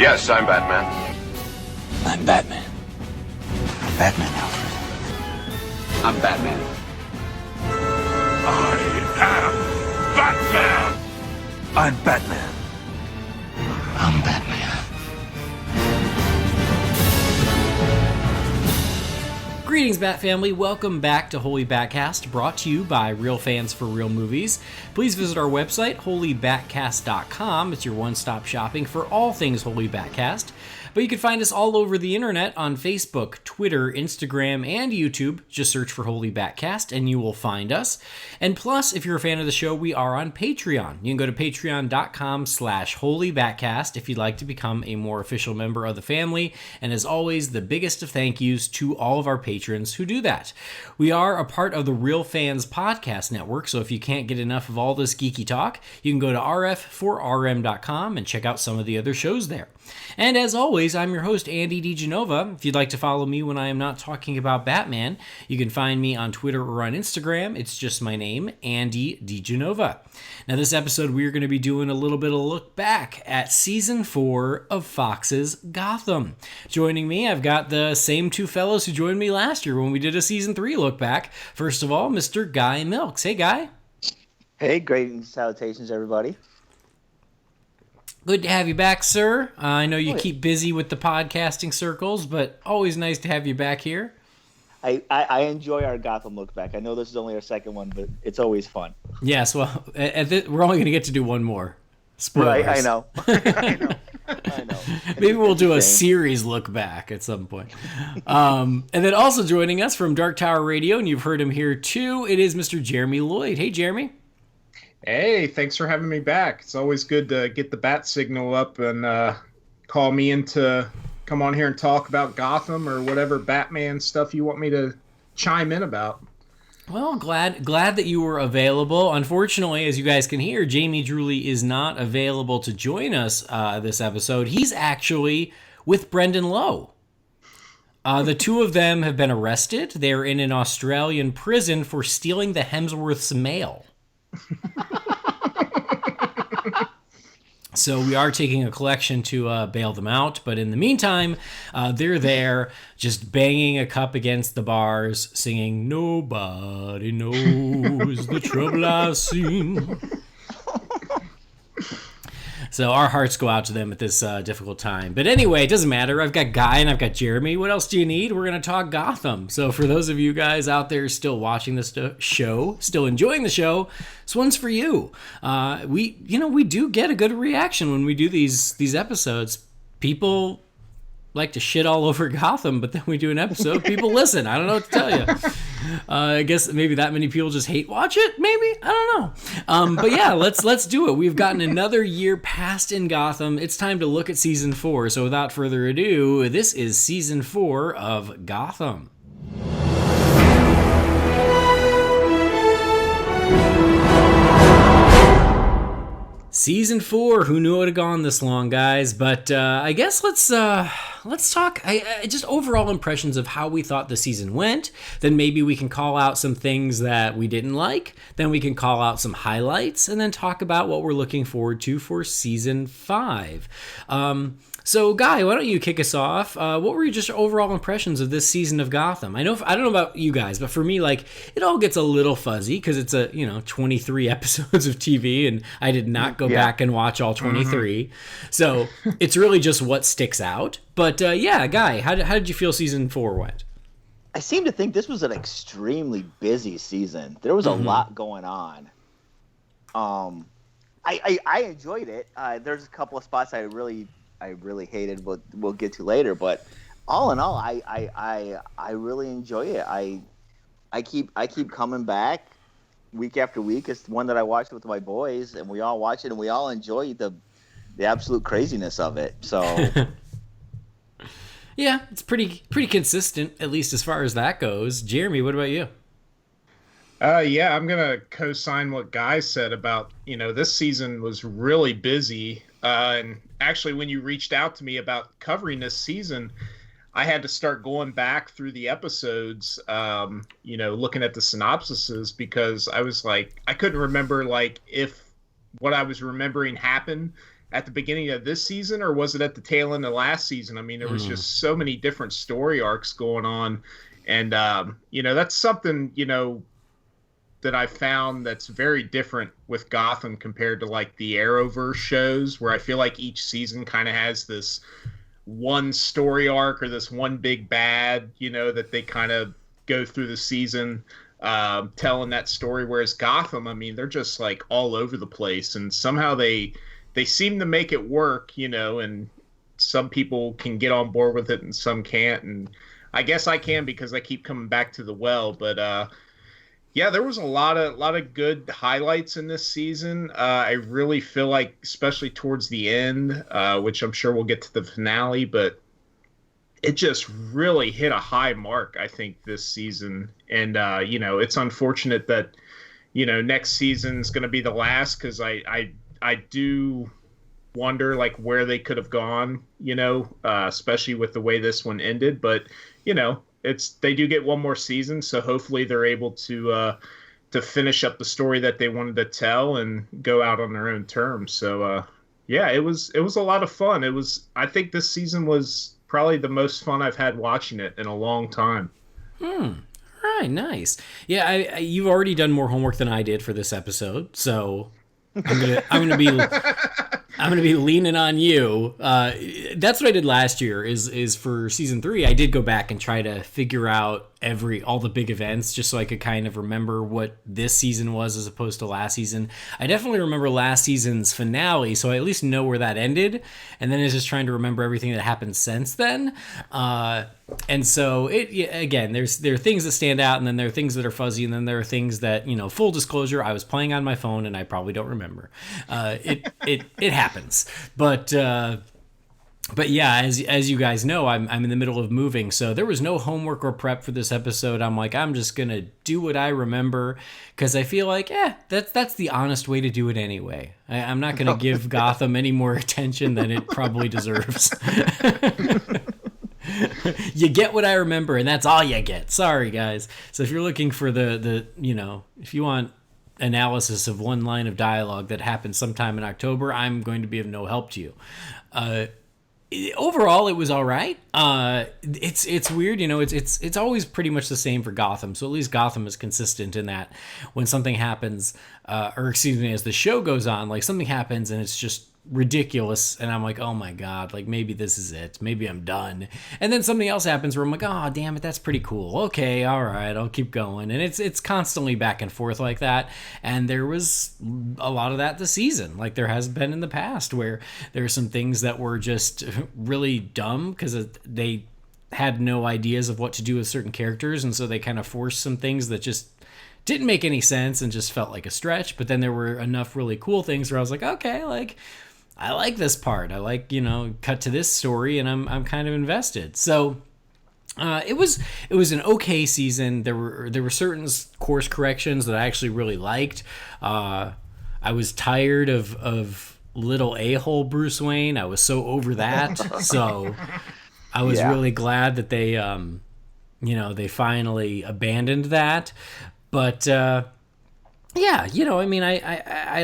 Yes, I'm Batman. I'm Batman. I'm Batman, Alfred. I'm Batman. I am Batman! I'm Batman. I'm Batman. Greetings, Bat Family. Welcome back to Holy BatCast, brought to you by Real Fans for Real Movies. Please visit our website, holybatcast.com. It's your one-stop shopping for all things Holy BatCast. But you can find us all over the internet on Facebook, Twitter, Instagram, and YouTube. Just search for Holy BatCast and you will find us. And plus, if you're a fan of the show, we are on Patreon. You can go to patreon.com/holybatcast if you'd like to become a more official member of the family. And as always, the biggest of thank yous to all of our patrons who do that. We are a part of the Real Fans Podcast Network, so if you can't get enough of all this geeky talk, you can go to rf4rm.com and check out some of the other shows there. And as always, I'm your host, Andy DiGenova. If you'd like to follow me when I am not talking about Batman, you can find me on Twitter or on Instagram. It's just my name, Andy DiGenova. Now, this episode, we're going to be doing a little bit of a look back at Season 4 of Fox's Gotham. Joining me, I've got the same two fellows who joined me last year when we did a Season 3 look back. First of all, Mr. Guy Milks. Hey, Guy. Hey, great salutations, everybody. Good to have you back, sir. I know you keep busy with the podcasting circles, but always nice to have you back here. I enjoy our Gotham look back. I know this is only our second one, but it's always fun. Yes, well, we're only going to get to do one more. Spoilers. Right, I know. I know. Maybe we'll do a series look back at some point. And then also joining us from Dark Tower Radio, and you've heard him here too, it is Mr. Jeremy Lloyd. Hey, Jeremy. Hey, thanks for having me back. It's always good to get the bat signal up and call me in to come on here and talk about Gotham or whatever Batman stuff you want me to chime in about. Well, glad that you were available. Unfortunately, as you guys can hear, Jamie Drewley is not available to join us this episode. He's actually with Brendan Lowe. The two of them have been arrested. They're in an Australian prison for stealing the Hemsworth's mail. So we are taking a collection to bail them out, but in the meantime, they're there just banging a cup against the bars, singing, "Nobody knows the trouble I've seen." So our hearts go out to them at this difficult time. But anyway, it doesn't matter. I've got Guy and I've got Jeremy. What else do you need? We're going to talk Gotham. So for those of you guys out there still watching this show, still enjoying the show, this one's for you. We do get a good reaction when we do these episodes. People like to shit all over Gotham, but then we do an episode, people listen. I don't know what to tell you. I guess maybe that many people just hate watch it, maybe? I don't know. But yeah, let's do it. We've gotten another year passed in Gotham. It's time to look at Season 4. So without further ado, this is Season 4 of Gotham. Season 4, who knew it would have gone this long, guys? But I guess let's talk just overall impressions of how we thought the season went. Then maybe we can call out some things that we didn't like. Then we can call out some highlights, and then talk about what we're looking forward to for Season 5. So, Guy, why don't you kick us off? What were your just overall impressions of this season of Gotham? I don't know about you guys, but for me, it all gets a little fuzzy because it's 23 episodes of TV, and I did not go back and watch all 23. Mm-hmm. So it's really just what sticks out. But Guy, how did you feel Season 4 went? I seem to think this was an extremely busy season. There was a lot going on. I enjoyed it. There's a couple of spots I really hated, but we'll get to later. But all in all, I really enjoy it. I keep coming back week after week. It's one that I watch with my boys, and we all watch it, and we all enjoy the absolute craziness of it. So yeah, it's pretty consistent, at least as far as that goes. Jeremy, what about you? Yeah, I'm gonna co-sign what Guy said about this season was really busy. And actually, when you reached out to me about covering this season, I had to start going back through the episodes, looking at the synopsises, because I was like, I couldn't remember if what I was remembering happened at the beginning of this season, or was it at the tail end of last season? I mean, there was just so many different story arcs going on. And, that's something, that I found that's very different with Gotham compared to like the Arrowverse shows, where I feel like each season kind of has this one story arc or this one big bad, that they kind of go through the season telling that story. Whereas Gotham, I mean, they're just like all over the place, and somehow they seem to make it work, and some people can get on board with it and some can't. And I guess I can because I keep coming back to the well. But yeah, there was a lot of good highlights in this season. I really feel like, especially towards the end, which I'm sure we'll get to the finale, but it just really hit a high mark, I think, this season. And, it's unfortunate that, next season's going to be the last, because I do wonder, like, where they could have gone, especially with the way this one ended. But, they do get one more season, so hopefully they're able to finish up the story that they wanted to tell and go out on their own terms. So, yeah, it was a lot of fun. I think this season was probably the most fun I've had watching it in a long time. All right, nice. Yeah, you've already done more homework than I did for this episode, so I'm gonna be leaning on you. That's what I did last year. Is for season 3, I did go back and try to figure out all the big events, just so I could kind of remember what this season was as opposed to last season. I definitely remember last season's finale, so I at least know where that ended. And then it's just trying to remember everything that happened since then. And so again, there are things that stand out, and then there are things that are fuzzy, and then there are things that, full disclosure, I was playing on my phone and I probably don't remember. It happens, but yeah, as you guys know, I'm in the middle of moving, so there was no homework or prep for this episode. I'm like, I'm just gonna do what I remember, because I feel like, that's the honest way to do it anyway. I'm not gonna give Gotham any more attention than it probably deserves. You get what I remember, and that's all you get. Sorry, guys. So if you're looking for the if you want analysis of one line of dialogue that happened sometime in October, I'm going to be of no help to you. Overall, it was all right. It's weird, it's always pretty much the same for Gotham. So at least Gotham is consistent in that when something happens, as the show goes on, like something happens and it's just ridiculous, and I'm like, oh my god, like maybe this is it, maybe I'm done. And then something else happens where I'm like, oh damn it, that's pretty cool, okay, all right, I'll keep going. And it's constantly back and forth like that. And there was a lot of that this season, like there has been in the past, where there are some things that were just really dumb because they had no ideas of what to do with certain characters, and so they kind of forced some things that just didn't make any sense and just felt like a stretch. But then there were enough really cool things where I was like, okay, like I like this part. I like, cut to this story, and I'm kind of invested. So it was an okay season. There were certain course corrections that I actually really liked. I was tired of little a-hole Bruce Wayne. I was so over that. So I was really glad that they they finally abandoned that. But I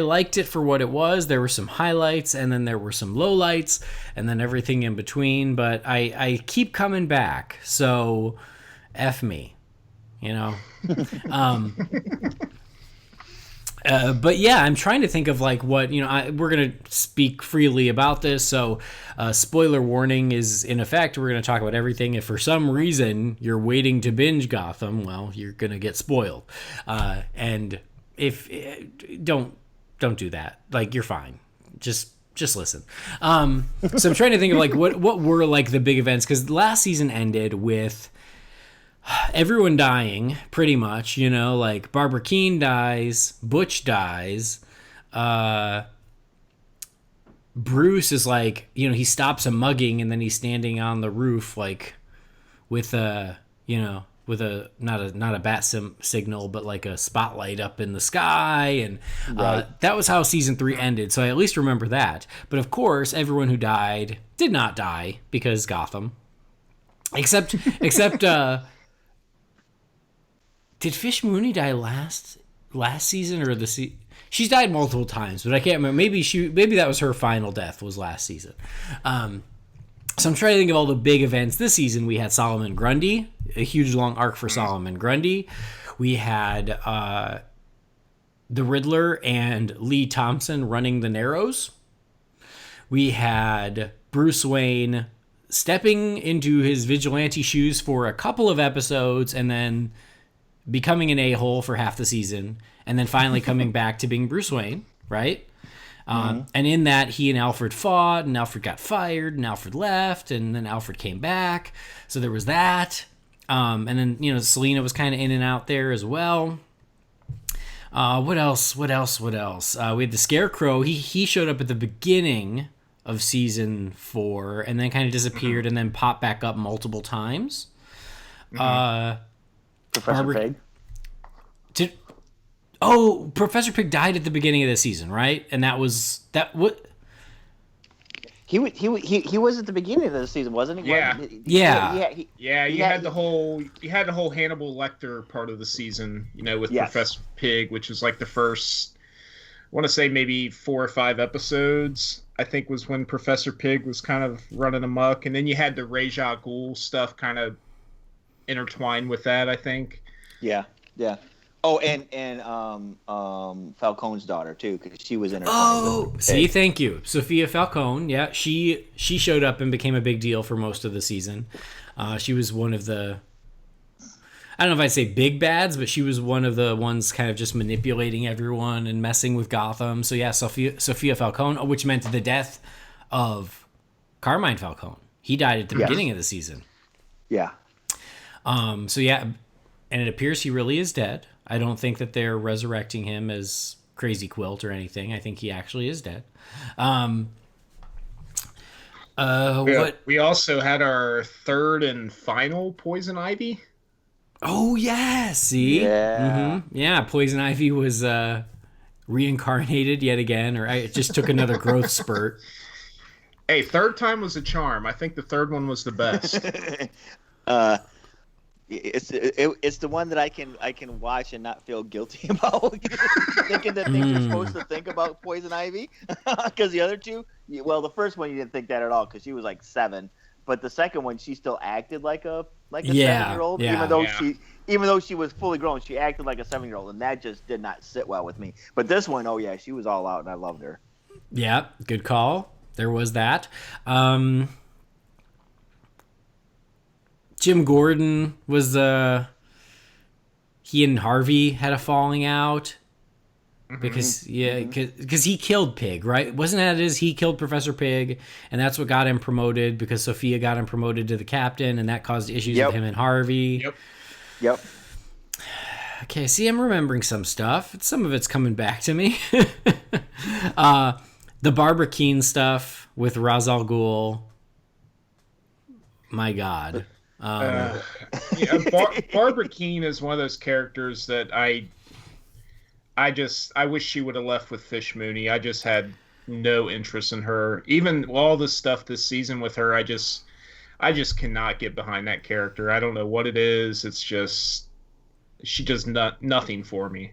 liked it for what it was. There were some highlights, and then there were some lowlights, and then everything in between. But I keep coming back, so F me, But yeah, I'm trying to think of like what, we're going to speak freely about this. So spoiler warning is in effect. We're going to talk about everything. If for some reason you're waiting to binge Gotham, well, you're going to get spoiled. And if don't do that, like you're fine. Just listen. So I'm trying to think of like what were like the big events, because last season ended with everyone dying pretty much, like Barbara Keene dies, Butch dies, Bruce is like, he stops a mugging, and then he's standing on the roof like with a not a bat signal, but like a spotlight up in the sky. And that was how season 3 ended. So I at least remember that. But of course, everyone who died did not die, because Gotham, except did Fish Mooney die last season, or she's died multiple times, but I can't remember. Maybe that was her final death was last season. So I'm trying to think of all the big events this season. We had Solomon Grundy, a huge long arc for Solomon Grundy. We had the Riddler and Lee Thompson running the Narrows. We had Bruce Wayne stepping into his vigilante shoes for a couple of episodes and then becoming an a-hole for half the season, and then finally coming back to being Bruce Wayne, right? And in that, he and Alfred fought, and Alfred got fired, and Alfred left, and then Alfred came back. So there was that. And then, Selena was kind of in and out there as well. What else? We had the Scarecrow. He showed up at the beginning of season 4, and then kind of disappeared, and then popped back up multiple times. Professor Pig. Professor Pig died at the beginning of the season, right? And that was that. What? He was at the beginning of the season, wasn't he? You had the whole Hannibal Lecter part of the season, with Professor Pig, which was like the first, I want to say maybe 4 or 5 episodes, I think, was when Professor Pig was kind of running amok, and then you had the Ra's al Ghul stuff kind of intertwined with that, I think. Yeah. Oh, and Falcone's daughter too, because she was in her. Oh, see, thank you, Sophia Falcone. Yeah, she showed up and became a big deal for most of the season. She was one of the, I don't know if I'd say big bads, but she was one of the ones kind of just manipulating everyone and messing with Gotham. So yeah, Sophia Falcone, which meant the death of Carmine Falcone. He died at the beginning of the season. Yeah. So yeah, and it appears he really is dead. I don't think that they're resurrecting him as Crazy Quilt or anything. I think he actually is dead. What? We also had our third and final Poison Ivy. Oh yeah, see, yeah. Poison Ivy was reincarnated yet again, or it just took another growth spurt. Hey, third time was a charm. I think the third one was the best. It's the one that I can watch and not feel guilty about thinking the things you're supposed to think about Poison Ivy, because the other two, well, the first one you didn't think that at all because she was like 7, but the second one she still acted like a 7-year-old, even though she was fully grown, she acted like a 7-year-old, and that just did not sit well with me. But this one, oh yeah, she was all out, and I loved her. Yeah, good call. There was that. Jim Gordon was he and Harvey had a falling out because he killed Pig, right? Wasn't that it? He killed Professor Pig, and that's what got him promoted because Sophia got him promoted to the captain, and that caused issues with him and Harvey. Yep. Okay, see, I'm remembering some stuff. Some of it's coming back to me. The Barbara Keene stuff with Ra's al Ghul. My God. Barbara Keene is one of those characters that I wish she would have left with Fish Mooney. I just had no interest in her. Even all the stuff this season with her, I just cannot get behind that character. I don't know what it is. It's just she does nothing for me.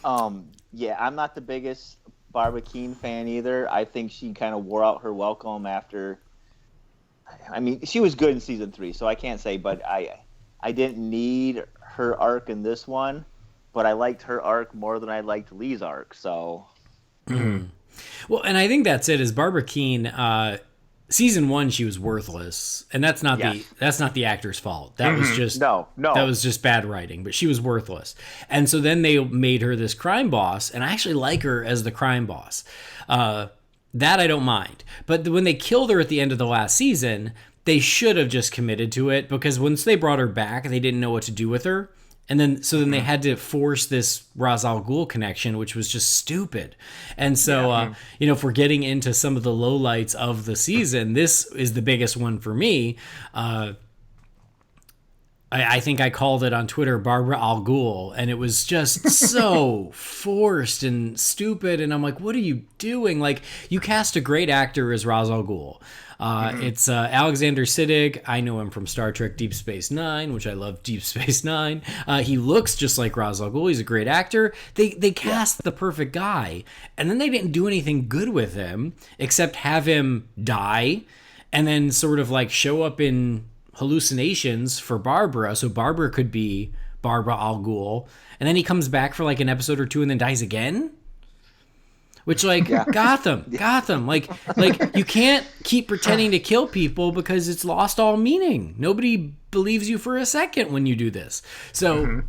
Yeah, I'm not the biggest Barbara Keene fan either. I think she kind of wore out her welcome after. I mean, she was good in season 3, so I can't say, but I didn't need her arc in this one, but I liked her arc more than I liked Lee's arc, so. Mm-hmm. Well, and I think that's it, is Barbara Keene, season 1, she was worthless, and that's not the actor's fault. That was just, that was just bad writing, but she was worthless. And so then they made her this crime boss, and I actually like her as the crime boss. That I don't mind. But when they killed her at the end of the last season, they should have just committed to it, because once they brought her back, they didn't know what to do with her. And then they had to force this Ra's al Ghul connection, which was just stupid. And so, if we're getting into some of the lowlights of the season, this is the biggest one for me. I think I called it on Twitter Barbara Al Ghul, and it was just so forced and stupid. And I'm like, what are you doing? Like, you cast a great actor as Ra's al Ghul. It's Alexander Siddig. I know him from Star Trek Deep Space Nine, which I love Deep Space Nine. He looks just like Ra's al Ghul. He's a great actor. They cast the perfect guy, and then they didn't do anything good with him except have him die and then sort of like show up in hallucinations for Barbara, so Barbara could be Barbara Al Ghul, and then he comes back for like an episode or two and then dies again. Which, like, Gotham, like you can't keep pretending to kill people because it's lost all meaning. Nobody believes you for a second when you do this. So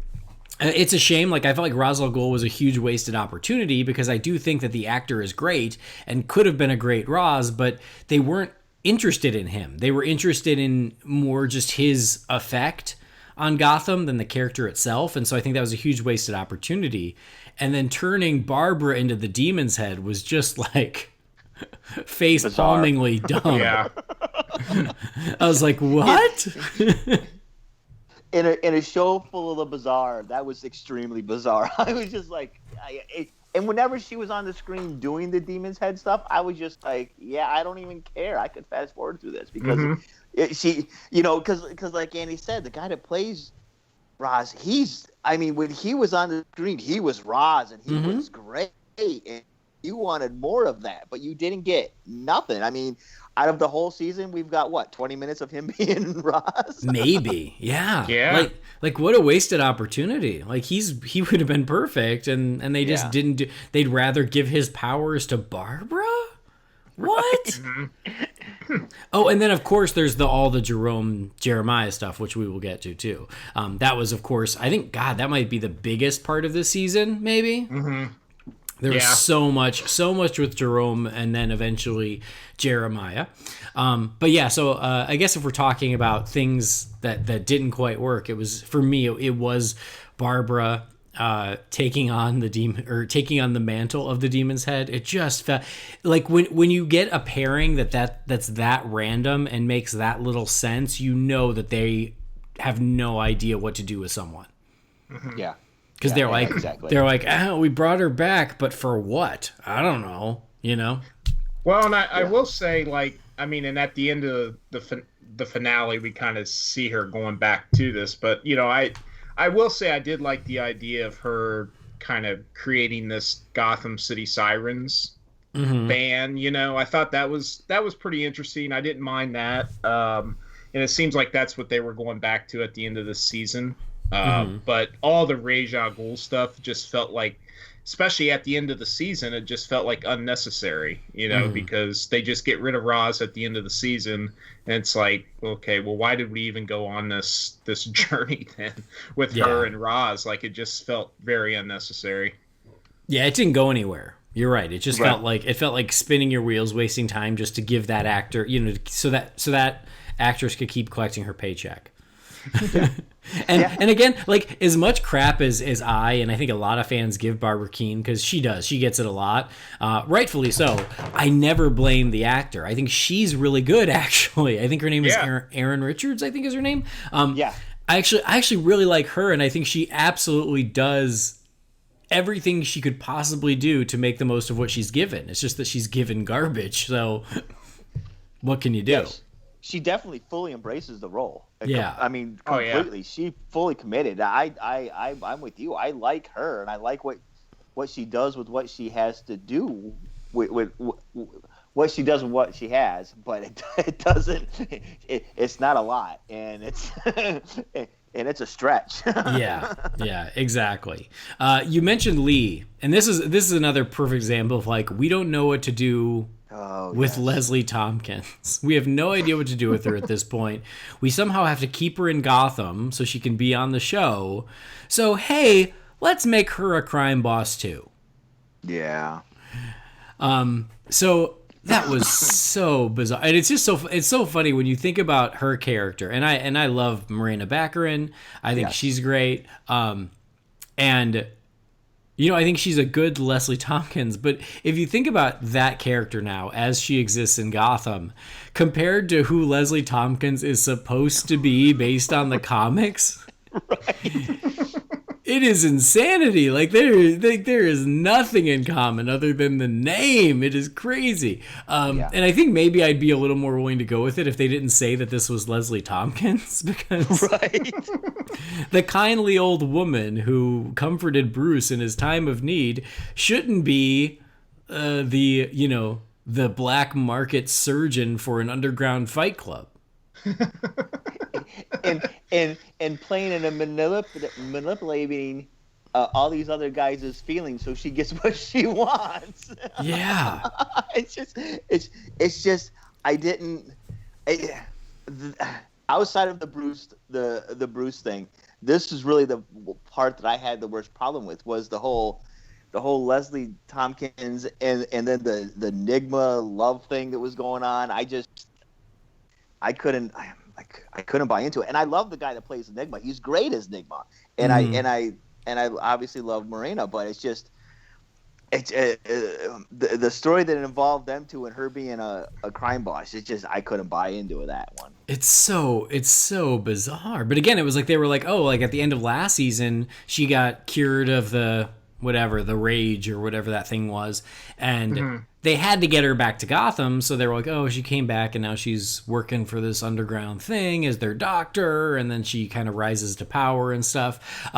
it's a shame. Like, I felt like Ra's al Ghul was a huge wasted opportunity because I do think that the actor is great and could have been a great Ra's, but they weren't interested in him. They were interested in more just his effect on Gotham than the character itself. And so I think that was a huge wasted opportunity. And then turning Barbara into the Demon's Head was just like face-palmingly dumb. Yeah. I was like, what? In a show full of the bizarre, that was extremely bizarre. I was just like, and whenever she was on the screen doing the Demon's Head stuff, I was just like, yeah, I don't even care. I could fast forward through this because because like Andy said, the guy that plays Ra's, when he was on the screen, he was Ra's and he was great. And you wanted more of that, but you didn't get nothing. I mean, out of the whole season, we've got 20 minutes of him being Ra's? Maybe. Yeah. Yeah. Like what a wasted opportunity. Like he would have been perfect and they just didn't do. They'd rather give his powers to Barbara? What? Oh, and then of course there's all the Jeremiah stuff, which we will get to too. That was, of course, I think, God, that might be the biggest part of this season, maybe. There was so much with Jerome and then eventually Jeremiah. But yeah, so I guess if we're talking about things that didn't quite work, it was, for me, it was Barbara taking on the mantle of the Demon's Head. It just felt like when you get a pairing that's that random and makes that little sense, you know that they have no idea what to do with someone. Yeah. Because they're like, we brought her back, but for what? I don't know, Well, and I will say, and at the end of the finale, we kind of see her going back to this, but I will say I did like the idea of her kind of creating this Gotham City Sirens band. I thought that was pretty interesting. I didn't mind that, and it seems like that's what they were going back to at the end of this season. But all the Ra's al Ghul stuff just felt like, especially at the end of the season, it just felt like unnecessary, because they just get rid of Ra's at the end of the season, and it's like, okay, well, why did we even go on this journey then with her and Ra's? Like, it just felt very unnecessary. Yeah, it didn't go anywhere. You're right. It just felt like spinning your wheels, wasting time just to give that actor, so that actress could keep collecting her paycheck. And again, like, as much crap as I think a lot of fans give Barbara Keene, because she gets it a lot, rightfully so. I never blame the actor. I think she's really good, actually. I think her name is Erin Richards, I think is her name. I actually really like her, and I think she absolutely does everything she could possibly do to make the most of what she's given. It's just that she's given garbage, so what can you do? Yes. She definitely fully embraces the role. Yeah. I mean, completely. She fully committed. I'm with you. I like her, and I like what she does with what she has to do with what she does with what she has. But it doesn't. It's not a lot, and it's and it's a stretch. Yeah, exactly. You mentioned Lee, and this is another perfect example of, like, we don't know what to do with Leslie Tompkins. We have no idea what to do with her at this point. We somehow have to keep her in Gotham so she can be on the show. So, hey, let's make her a crime boss too. Yeah. So that was so bizarre. And it's just it's so funny when you think about her character. And I love Morena Baccarin. I think she's great. And I think she's a good Leslie Tompkins, but if you think about that character now as she exists in Gotham, compared to who Leslie Tompkins is supposed to be based on the comics, it is insanity. Like there is nothing in common other than the name. It is crazy. And I think maybe I'd be a little more willing to go with it if they didn't say that this was Leslie Tompkins, because the kindly old woman who comforted Bruce in his time of need shouldn't be the black market surgeon for an underground fight club. and playing and manipulating all these other guys' feelings so she gets what she wants. Yeah. it's just outside of the Bruce thing, this is really the part that I had the worst problem with, was the whole Leslie Tompkins and then the Enigma love thing that was going on. I couldn't buy into it, and I love the guy that plays Enigma. He's great as Enigma, and I obviously love Morena, but it's just the story that involved them two and her being a crime boss. It's just I couldn't buy into that one. It's so bizarre. But again, it was like they were like, oh, like at the end of last season, she got cured of the rage or whatever that thing was, and they had to get her back to Gotham, so they were like, oh, she came back and now she's working for this underground thing as their doctor, and then she kind of rises to power and stuff.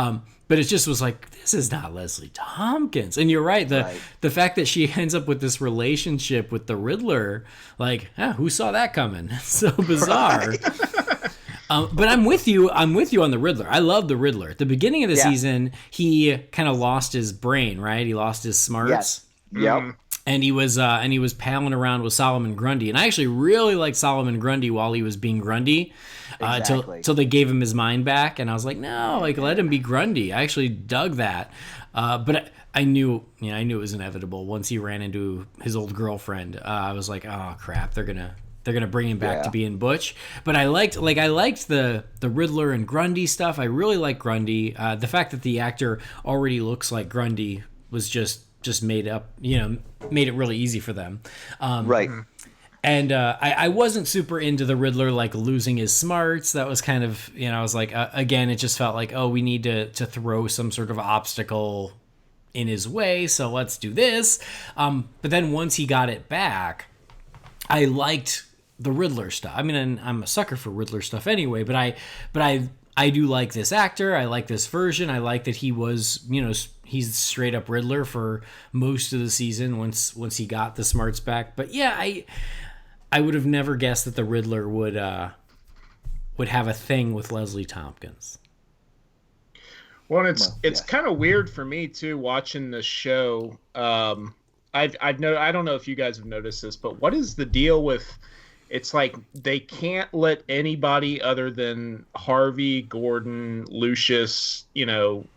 But it just was like, this is not Leslie Tompkins. And you're right, the fact that she ends up with this relationship with the Riddler, like, who saw that coming? It's so bizarre. Right. But I'm with you on the Riddler. I love the Riddler. At the beginning of the season, he kind of lost his brain, right? He lost his smarts. Yes. Yep. And he was palling around with Solomon Grundy. And I actually really liked Solomon Grundy while he was being Grundy. Till they gave him his mind back, and I was like, no, like let him be Grundy. I actually dug that, but I knew it was inevitable. Once he ran into his old girlfriend, I was like, oh crap, they're gonna bring him back to being Butch. But I liked the Riddler and Grundy stuff. I really like Grundy. The fact that the actor already looks like Grundy was just made up, made it really easy for them. Right. And I wasn't super into the Riddler, like losing his smarts. That was kind of, I was like, again, it just felt like, oh, we need to throw some sort of obstacle in his way, so let's do this. But then once he got it back, I liked the Riddler stuff. I mean, and I'm a sucker for Riddler stuff anyway, but I do like this actor. I like this version. I like that he was, he's straight up Riddler for most of the season once he got the smarts back. But yeah, I would have never guessed that the Riddler would have a thing with Leslie Tompkins. Well, it's kind of weird for me too watching the show. I don't know if you guys have noticed this, but what is the deal with? It's like they can't let anybody other than Harvey, Gordon, Lucius,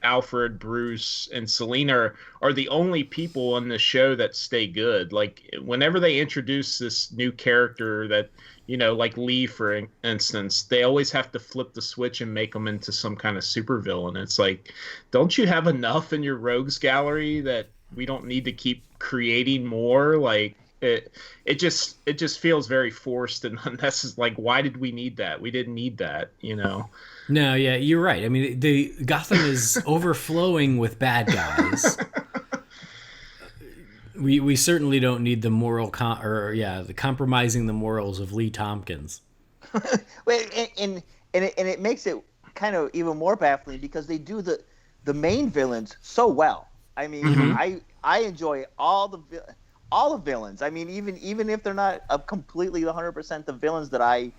Alfred, Bruce, and Selina are the only people on the show that stay good. Like whenever they introduce this new character that, like Lee, for instance, they always have to flip the switch and make them into some kind of supervillain. It's like, don't you have enough in your rogues gallery that we don't need to keep creating more? Like, it just feels very forced and unnecessary. Like, why did we need that? We didn't need that, No, yeah, you're right. I mean, the Gotham is overflowing with bad guys. We certainly don't need the the compromising the morals of Lee Tompkins. and it makes it kind of even more baffling because they do the main villains so well. I mean, I enjoy all the villains. I mean, even if they're not completely 100% the villains that I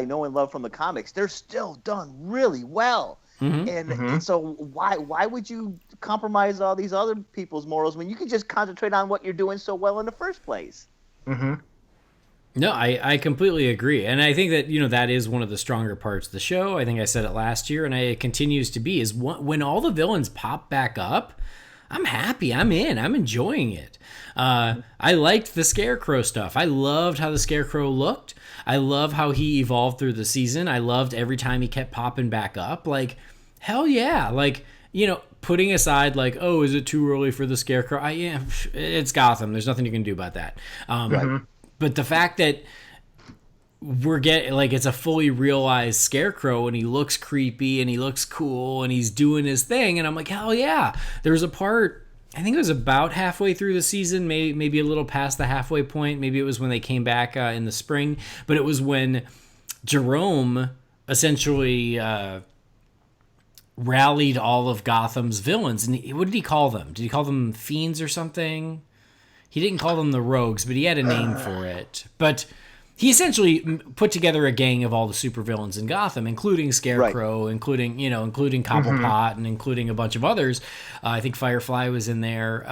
know and love from the comics, they're still done really well. And so why would you compromise all these other people's morals when you can just concentrate on what you're doing so well in the first place? No, I completely agree. And I think that, that is one of the stronger parts of the show. I think I said it last year, and it continues to be, is when all the villains pop back up, I'm happy. I'm in. I'm enjoying it. I liked the Scarecrow stuff. I loved how the Scarecrow looked. I love how he evolved through the season. I loved every time he kept popping back up. Like, hell yeah. Like, putting aside like, oh, is it too early for the Scarecrow? It's Gotham. There's nothing you can do about that. But the fact that we're getting like it's a fully realized Scarecrow and he looks creepy and he looks cool and he's doing his thing, and I'm like, hell yeah. There's a part, I think it was about halfway through the season, maybe a little past the halfway point. Maybe it was when they came back in the spring, but it was when Jerome essentially rallied all of Gotham's villains. And what did he call them? Did he call them fiends or something? He didn't call them the rogues, but he had a name for it. But he essentially put together a gang of all the supervillains in Gotham, including Scarecrow, including Cobblepot, and including a bunch of others. I think Firefly was in there.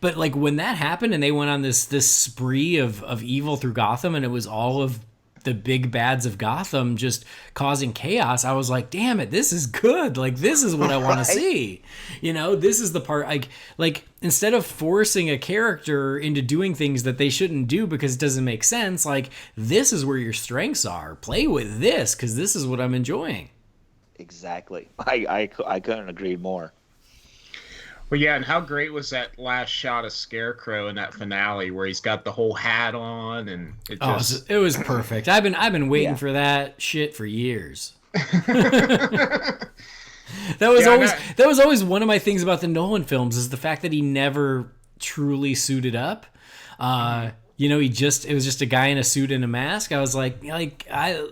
But like when that happened and they went on this spree of evil through Gotham, and it was all of the big bads of Gotham just causing chaos, I was like, damn it, this is good. Like, this is what I want to see. This is the part, like instead of forcing a character into doing things that they shouldn't do because it doesn't make sense, like, this is where your strengths are. Play with this, because this is what I'm enjoying. Exactly. I couldn't agree more. Well, yeah, and how great was that last shot of Scarecrow in that finale where he's got the whole hat on and it just... it was perfect. I've been waiting for that shit for years. That was always one of my things about the Nolan films, is the fact that he never truly suited up. It was just a guy in a suit and a mask. I was like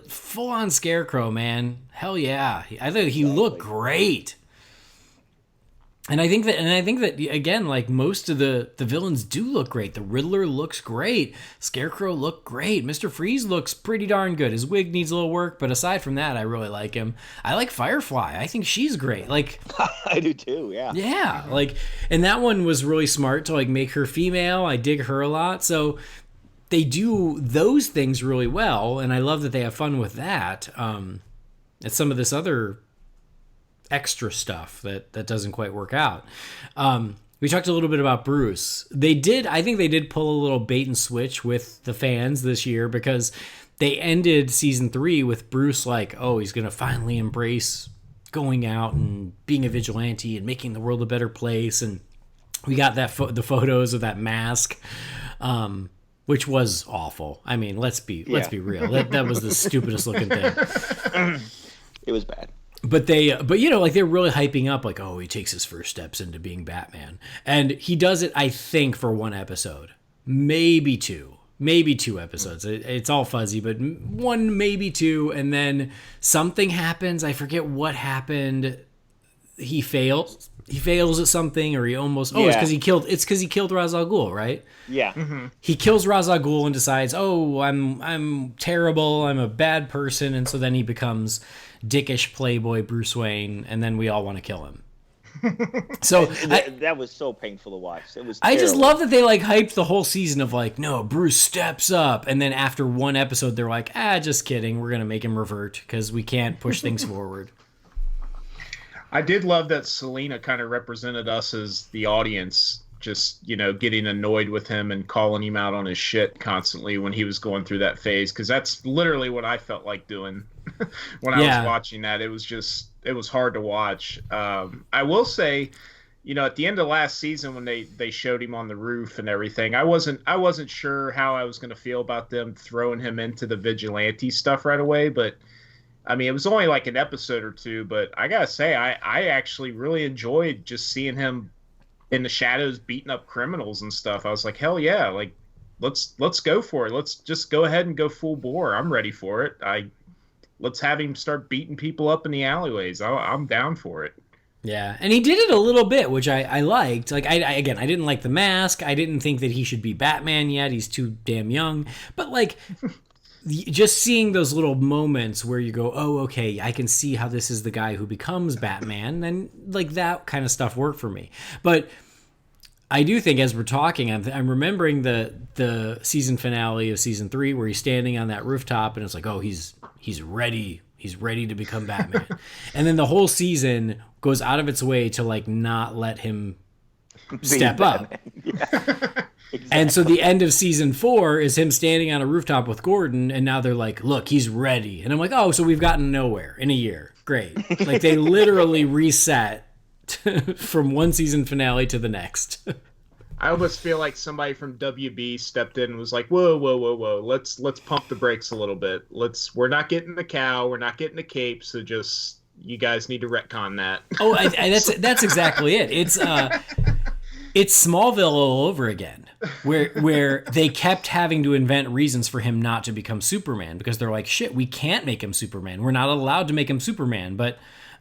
full on Scarecrow, man. Hell yeah. I thought he looked great. And I think that again, like most of the villains do look great. The Riddler looks great. Scarecrow looked great. Mr. Freeze looks pretty darn good. His wig needs a little work, but aside from that, I really like him. I like Firefly. I think she's great. Like I do too. Yeah. Yeah. Like, and that one was really smart to like make her female. I dig her a lot. So they do those things really well, and I love that they have fun with that. It's some of this other extra stuff that doesn't quite work out. We talked a little bit about Bruce. I think they did pull a little bait and switch with the fans this year, because they ended season 3 with Bruce like, oh, he's going to finally embrace going out and being a vigilante and making the world a better place. And we got the photos of that mask, which was awful. I mean, let's be real. That was the stupidest looking thing. It was bad. But they're really hyping up like, oh, he takes his first steps into being Batman. And he does it, I think, for one episode, maybe two episodes. It's all fuzzy, but one, maybe two. And then something happens. I forget what happened. He fails at something, or he almost, it's because he killed Ra's al Ghul, right? Yeah. Mm-hmm. He kills Ra's al Ghul and decides, oh, I'm terrible. I'm a bad person. And so then he becomes dickish playboy Bruce Wayne, and then we all want to kill him. So that was so painful to watch. It was. I just love that they like hyped the whole season of like, no, Bruce steps up, and then after one episode they're like, just kidding, we're gonna make him revert because we can't push things forward. I did love that Selena kind of represented us as the audience, just, getting annoyed with him and calling him out on his shit constantly when he was going through that phase, because that's literally what I felt like doing when I was watching that. It was hard to watch. I will say, at the end of last season when they showed him on the roof and everything, I wasn't sure how I was going to feel about them throwing him into the vigilante stuff right away, but I mean, it was only like an episode or two, but I gotta say, I actually really enjoyed just seeing him in the shadows beating up criminals and stuff. I was like, hell yeah, like let's go for it. Let's just go ahead and go full bore. I'm ready for it. Let's have him start beating people up in the alleyways. I'm down for it. Yeah, and he did it a little bit, which I liked. Like, I didn't like the mask. I didn't think that he should be Batman yet. He's too damn young. But like, just seeing those little moments where you go, oh, okay, I can see how this is the guy who becomes Batman, and like that kind of stuff worked for me. But I do think, as we're talking, I'm remembering the season finale of season 3 where he's standing on that rooftop and it's like, oh, he's ready. He's ready to become Batman. And then the whole season goes out of its way to like not let him step up. Yeah. Exactly. And so the end of season 4 is him standing on a rooftop with Gordon, and now they're like, look, he's ready. And I'm like, oh, so we've gotten nowhere in a year. Great. Like, they literally reset from one season finale to the next. I almost feel like somebody from WB stepped in and was like, whoa. Let's pump the brakes a little bit. We're not getting the cow. We're not getting the cape. So just, you guys need to retcon that. Oh, that's exactly it. It's Smallville all over again, where they kept having to invent reasons for him not to become Superman, because they're like, shit, we can't make him Superman. We're not allowed to make him Superman, but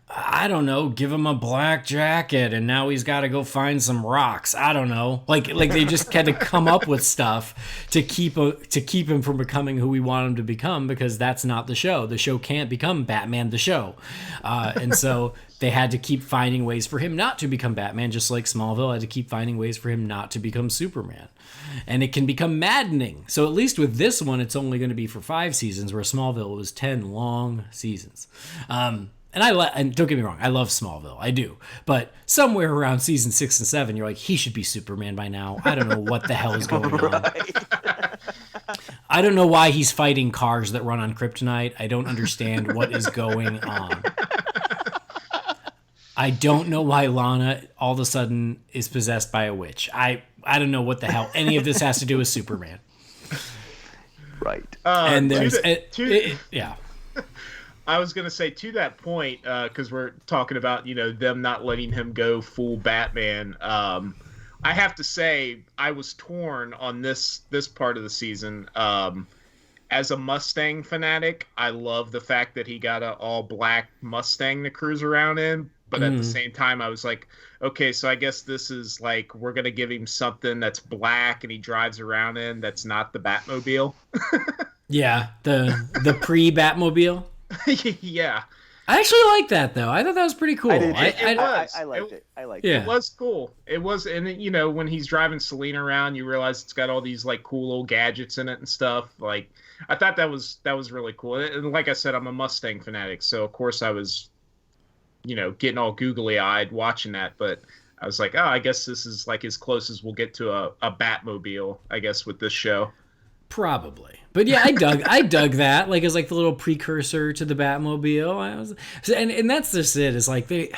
I don't know, give him a black jacket and now he's got to go find some rocks. I don't know. Like they just had to come up with stuff to keep him from becoming who we want him to become, because that's not the show. The show can't become Batman the show. And so they had to keep finding ways for him not to become Batman, just like Smallville had to keep finding ways for him not to become Superman. And it can become maddening. So at least with this one, it's only going to be for 5 seasons, where Smallville was 10 long seasons. And don't get me wrong, I love Smallville, I do. But somewhere around season 6 and 7, you're like, he should be Superman by now. I don't know what the hell is going on. I don't know why he's fighting cars that run on kryptonite. I don't understand what is going on. I don't know why Lana all of a sudden is possessed by a witch. I don't know what the hell any of this has to do with Superman. Right. And there's yeah. I was going to say, to that point, because we're talking about, them not letting him go full Batman. I have to say, I was torn on this part of the season. As a Mustang fanatic, I love the fact that he got an all-black Mustang to cruise around in. But at the same time, I was like, okay, so I guess this is like, we're going to give him something that's black and he drives around in that's not the Batmobile. Yeah, the pre-Batmobile. Yeah, I actually like that though. I thought that was pretty cool. I liked it. Yeah. It was cool. It was, and when he's driving Selena around, you realize it's got all these like cool old gadgets in it and stuff. Like, I thought that was really cool. And like I said, I'm a Mustang fanatic, so of course I was, getting all googly eyed watching that. But I was like, oh, I guess this is like as close as we'll get to a Batmobile, I guess, with this show. Probably. But yeah, I dug that. Like, it's like the little precursor to the Batmobile. And that's just it. It's like they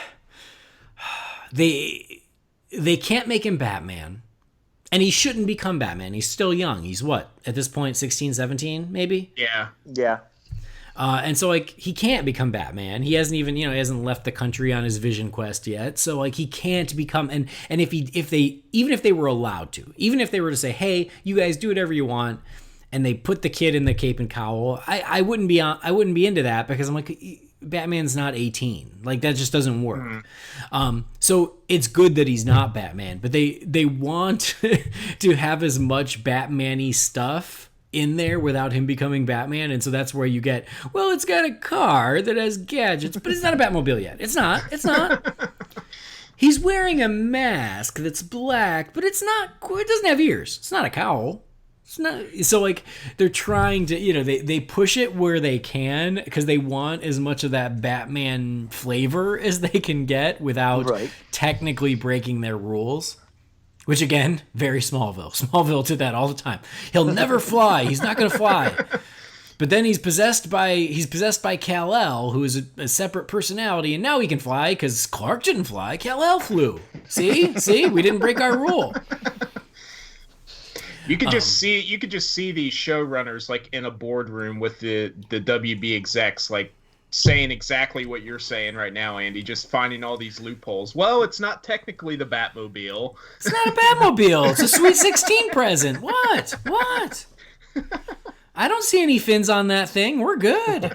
can't make him Batman. And he shouldn't become Batman. He's still young. He's what? At this point, 16, 17, maybe? Yeah. Yeah. And so, like, he can't become Batman. He hasn't even, he hasn't left the country on his vision quest yet. So, like, he can't become, and if they were allowed to, even if they were to say, hey, you guys do whatever you want, and they put the kid in the cape and cowl, I wouldn't be into that, because I'm like, Batman's not 18. Like, that just doesn't work. So it's good that he's not Batman, but they want to have as much Batman-y stuff in there without him becoming Batman. And so that's where you get, well, it's got a car that has gadgets, but it's not a Batmobile yet. It's not. He's wearing a mask that's black, but it doesn't have ears. It's not a cowl. It's not. So, like, they're trying to, they push it where they can, because they want as much of that Batman flavor as they can get without technically breaking their rules. Which, again, very Smallville. Smallville did that all the time. He'll never fly. He's not going to fly. But then he's possessed by Kal-El, who is a separate personality, and now he can fly because Clark didn't fly. Kal-El flew. See, we didn't break our rule. You could just see these showrunners like in a boardroom with the WB execs, like, saying exactly what you're saying right now, Andy, just finding all these loopholes. Well, it's not technically the Batmobile. It's not a Batmobile. It's a Sweet 16 present. What? I don't see any fins on that thing. We're good.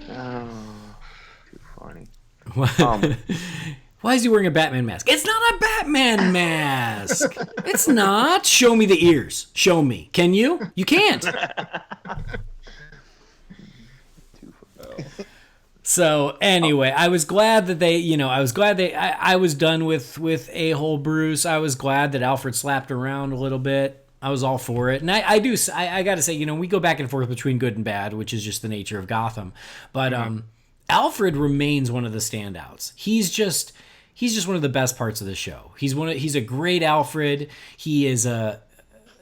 Oh, too funny. Why is he wearing a Batman mask? It's not a Batman mask. It's not. Show me the ears. Show me. Can you? You can't. So anyway, I was glad that I was done with a-hole Bruce. I was glad that Alfred slapped around a little bit. I was all for it. And I got to say, we go back and forth between good and bad, which is just the nature of Gotham. But Alfred remains one of the standouts. He's just one of the best parts of the show. He's a great Alfred. He's a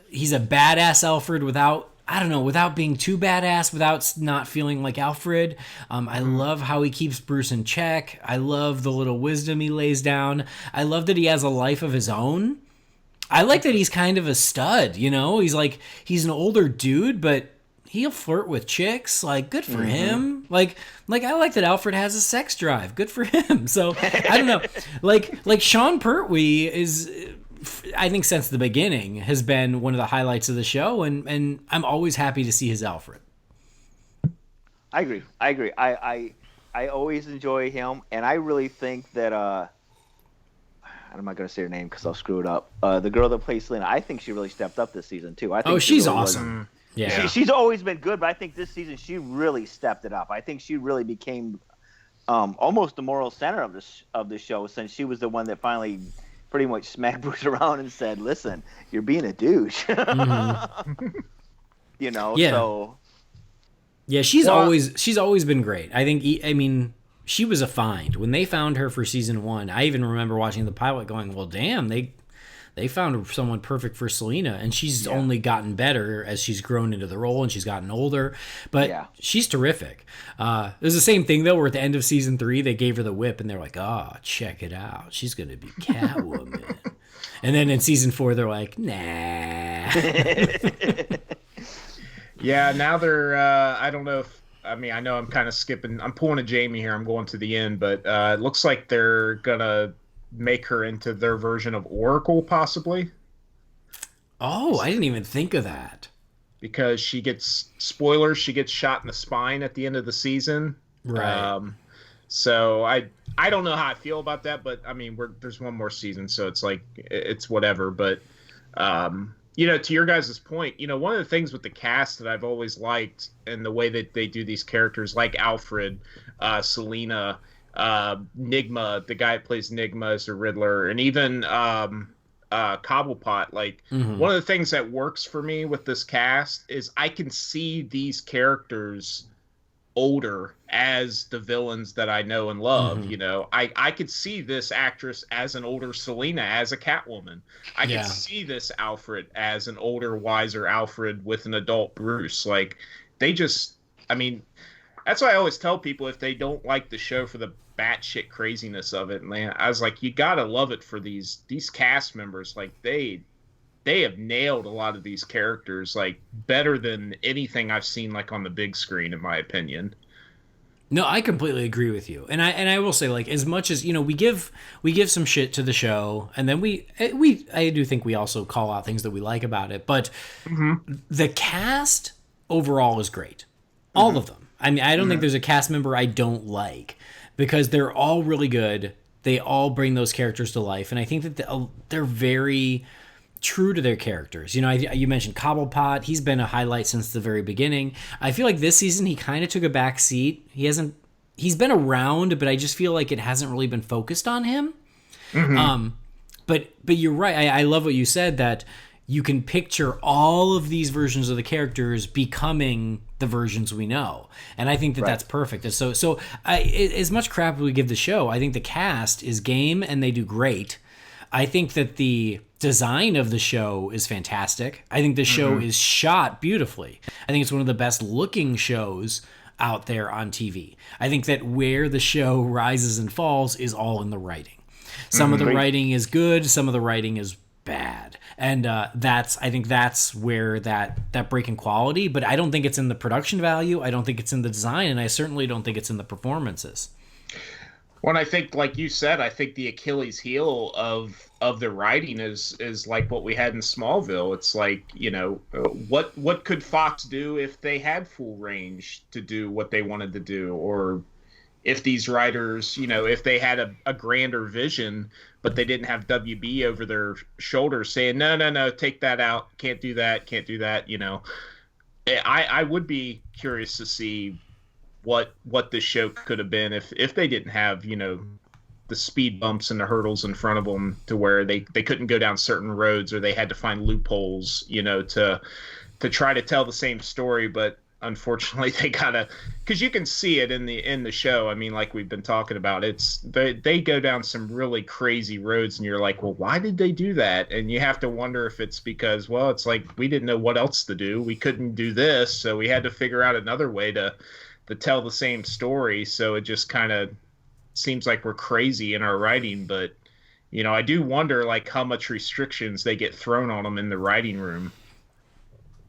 badass Alfred without I don't know, without being too badass, without not feeling like Alfred. I love how he keeps Bruce in check. I love the little wisdom he lays down. I love that he has a life of his own. I like that he's kind of a stud, you know? He's an older dude, but he'll flirt with chicks. Like, good for him. Like I like that Alfred has a sex drive. Good for him. So, I don't know. Like Sean Pertwee is, I think since the beginning, has been one of the highlights of the show, and I'm always happy to see his Alfred. I agree. I always enjoy him, and I really think that I'm not going to say her name because I'll screw it up. The girl that plays Selena, I think she really stepped up this season too. I think she's really awesome. Yeah, she's always been good, but I think this season she really stepped it up. I think she really became almost the moral center of the show, since she was the one that finally pretty much smacked Bruce around and said, "Listen, you're being a douche." You know, yeah. So yeah, she's always been great. I mean, she was a find when they found her for season 1. I even remember watching the pilot, going, "Well, damn, they found someone perfect for Selena," and she's only gotten better as she's grown into the role and she's gotten older. But she's terrific. There's the same thing though, where at the end of season 3 they gave her the whip and they're like, "Oh, check it out, she's gonna be Catwoman." And then in season 4 they're like, "Nah." Yeah, now they're. I don't know if. I mean, I know I'm kind of skipping. I'm pulling a Jamie here. I'm going to the end, but it looks like they're gonna make her into their version of Oracle, possibly. Oh, I didn't even think of that. Because she gets, spoilers, she gets shot in the spine at the end of the season. Right. So I don't know how I feel about that, but I mean, there's one more season, so it's like, it's whatever. But, you know, to your guys' point, you know, one of the things with the cast that I've always liked, and the way that they do these characters like Alfred, Selena, Nigma, the guy that plays Nigma as the Riddler, and even Cobblepot, like one of the things that works for me with this cast is I can see these characters older as the villains that I know and love. You know, I could see this actress as an older Selena, as a Catwoman. I could see this Alfred as an older, wiser Alfred with an adult Bruce. Like, they just, I mean, that's why I always tell people, if they don't like the show for the batshit craziness of it, man, I was like, you gotta love it for these cast members. Like, they have nailed a lot of these characters, like, better than anything I've seen, like, on the big screen, in my opinion. No, I completely agree with you. And I will say, like, as much as, you know, we give some shit to the show, and then I do think we also call out things that we like about it, but the cast overall is great. All of them. I mean, I don't think there's a cast member I don't like, because they're all really good. They all bring those characters to life, and I think that they're very true to their characters. You know, you mentioned Cobblepot. He's been a highlight since the very beginning. I feel like this season he kind of took a back seat. He's been around, but I just feel like it hasn't really been focused on him. But you're right. I love what you said, that you can picture all of these versions of the characters becoming the versions we know. And I think that that's perfect. So as much crap as we give the show, I think the cast is game and they do great. I think that the design of the show is fantastic. I think the show is shot beautifully. I think it's one of the best looking shows out there on TV. I think that where the show rises and falls is all in the writing. Some of the writing is good, some of the writing is bad. And I think that's where that break in quality, but I don't think it's in the production value, I don't think it's in the design, and I certainly don't think it's in the performances. Well, I think, like you said, I think the Achilles heel of the writing is like what we had in Smallville. It's like, you know, what could Fox do if they had full range to do what they wanted to do, or if these writers, you know, if they had a grander vision, but they didn't have WB over their shoulders saying, no, take that out, can't do that, you know. I would be curious to see what this show could have been if they didn't have, you know, the speed bumps and the hurdles in front of them, to where they couldn't go down certain roads, or they had to find loopholes, you know, to try to tell the same story. But unfortunately they gotta, because you can see it in the show. I mean, like we've been talking about, they go down some really crazy roads, and you're like, well, why did they do that? And you have to wonder if it's because, well, it's like we didn't know what else to do. We couldn't do this, so we had to figure out another way to tell the same story. So it just kind of seems like we're crazy in our writing. But I do wonder like how much restrictions they get thrown on them in the writing room.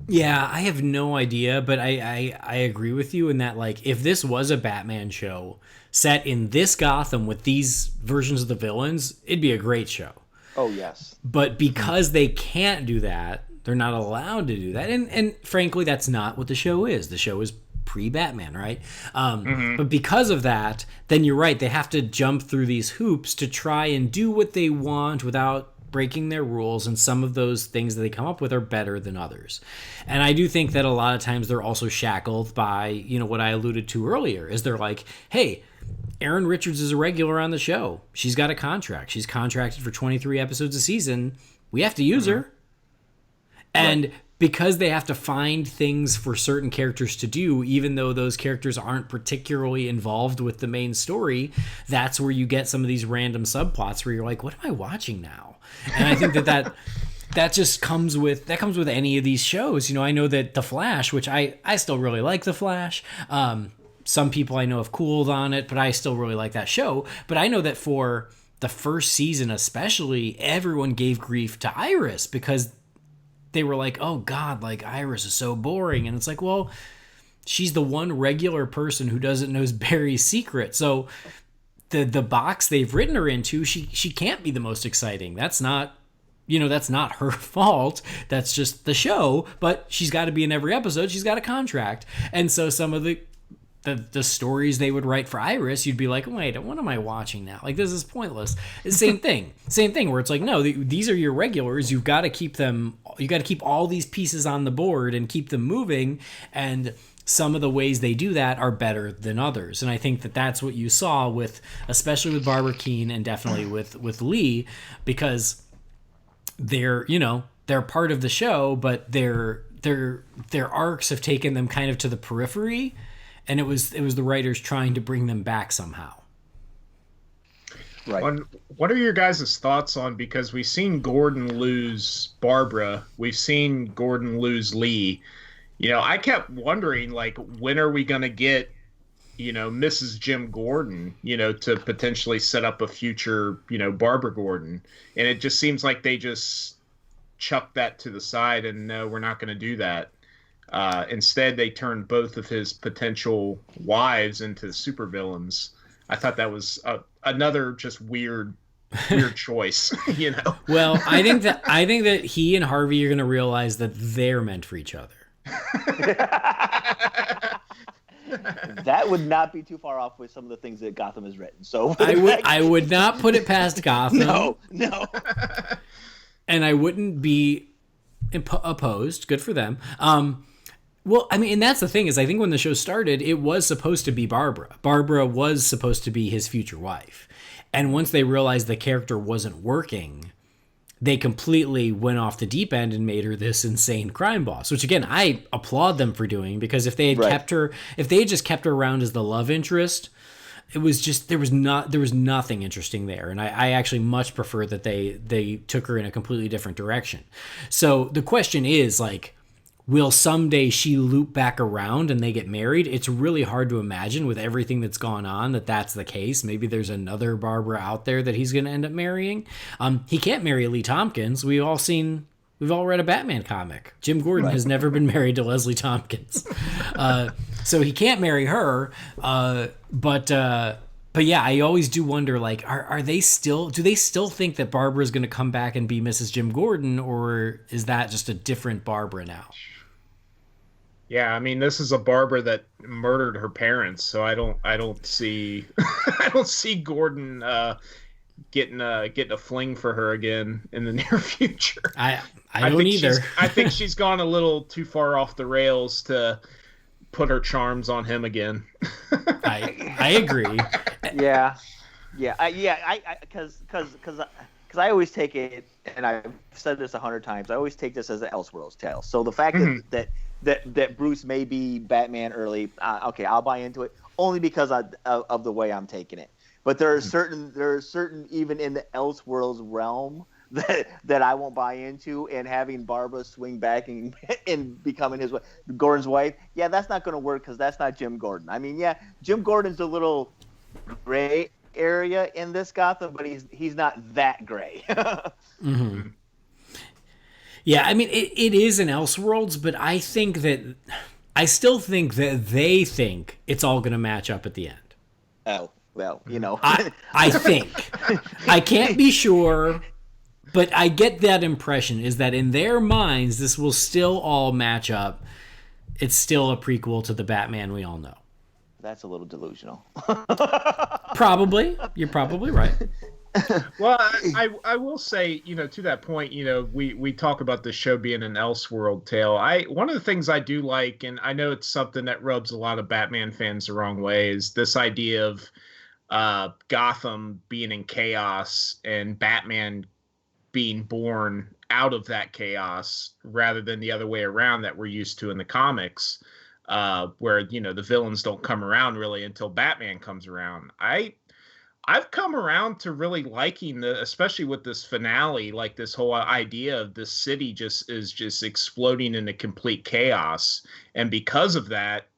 Yeah, I have no idea, but I agree with you in that, like, if this was a Batman show set in this Gotham with these versions of the villains, it'd be a great show. Oh, yes. But because they can't do that, they're not allowed to do that. And frankly, that's not what the show is. The show is pre-Batman, right? But because of that, then you're right. They have to jump through these hoops to try and do what they want without breaking their rules, and some of those things that they come up with are better than others. And I do think that a lot of times they're also shackled by, what I alluded to earlier, is they're like, hey, Erin Richards is a regular on the show. She's got a contract. She's contracted for 23 episodes a season. We have to use her. And because they have to find things for certain characters to do, even though those characters aren't particularly involved with the main story, that's where you get some of these random subplots where you're like, what am I watching now? And I think that just comes with any of these shows. I know that The Flash, which I still really like The Flash. Some people I know have cooled on it, but I still really like that show. But I know that for the first season especially, everyone gave grief to Iris because they were like, oh God, like Iris is so boring. And it's like, well, she's the one regular person who doesn't know Barry's secret. So the box they've written her into, she can't be the most exciting. That's not her fault. That's just the show, but she's got to be in every episode. She's got a contract. And so some of the stories they would write for Iris, you'd be like, wait, what am I watching now? Like, this is pointless. Same thing where it's like, no, these are your regulars. You've got to keep them. You got to keep all these pieces on the board and keep them moving. And some of the ways they do that are better than others. And I think that that's what you saw especially with Barbara Keene and definitely with Lee, because they're part of the show, but their arcs have taken them kind of to the periphery. And it was the writers trying to bring them back somehow. Right. What are your guys' thoughts on, because we've seen Gordon lose Barbara, we've seen Gordon lose Lee. I kept wondering, like, when are we going to get, Mrs. Jim Gordon, to potentially set up a future, Barbara Gordon. And it just seems like they just chucked that to the side and no, we're not going to do that. Instead, they turned both of his potential wives into supervillains. I thought that was another just weird choice, Well, I think that he and Harvey are going to realize that they're meant for each other. That would not be too far off with some of the things that Gotham has written. So I would not put it past Gotham. No. And I wouldn't be opposed. Good for them. Well, I mean, and that's the thing is I think when the show started, it was supposed to be Barbara. Barbara was supposed to be his future wife. And once they realized the character wasn't working, they completely went off the deep end and made her this insane crime boss, which again, I applaud them for doing, because if they had just kept her around as the love interest, it was just, there was nothing interesting there. And I actually much prefer that they took her in a completely different direction. So the question is, like, will someday she loop back around and they get married? It's really hard to imagine with everything that's gone on that that's the case. Maybe there's another Barbara out there that he's going to end up marrying. He can't marry Lee Tompkins. We've all read a Batman comic. Jim Gordon has never been married to Leslie Tompkins. So he can't marry her. But yeah, I always do wonder, like, do they still think that Barbara is going to come back and be Mrs. Jim Gordon, or is that just a different Barbara now? Yeah, I mean, this is a Barbara that murdered her parents, so I don't see Gordon getting a fling for her again in the near future. I don't either. I think she's gone a little too far off the rails to put her charms on him again. I agree. Yeah, because I always take it, and I've said this 100 times. I always take this as an Elseworlds tale. So the fact that that Bruce may be Batman early. Okay, I'll buy into it only because of the way I'm taking it. But there are certain even in the Elseworlds realm that I won't buy into, and having Barbara swing back and becoming Gordon's wife. Yeah, that's not going to work because that's not Jim Gordon. I mean, yeah, Jim Gordon's a little gray area in this Gotham, but he's not that gray. Mm-hmm. Yeah, I mean, it is an Elseworlds, but I still think that they think it's all going to match up at the end. Oh, well, you know. I think. I can't be sure, but I get that impression is that in their minds, this will still all match up. It's still a prequel to the Batman we all know. That's a little delusional. Probably. You're probably right. Well, I will say, to that point, we talk about the show being an Elseworld tale. One of the things I do like, and I know it's something that rubs a lot of Batman fans the wrong way, is this idea of Gotham being in chaos and Batman being born out of that chaos rather than the other way around that we're used to in the comics, where, the villains don't come around really until Batman comes around. I've come around to really liking especially with this finale, like this whole idea of this city is just exploding into complete chaos. And because of that,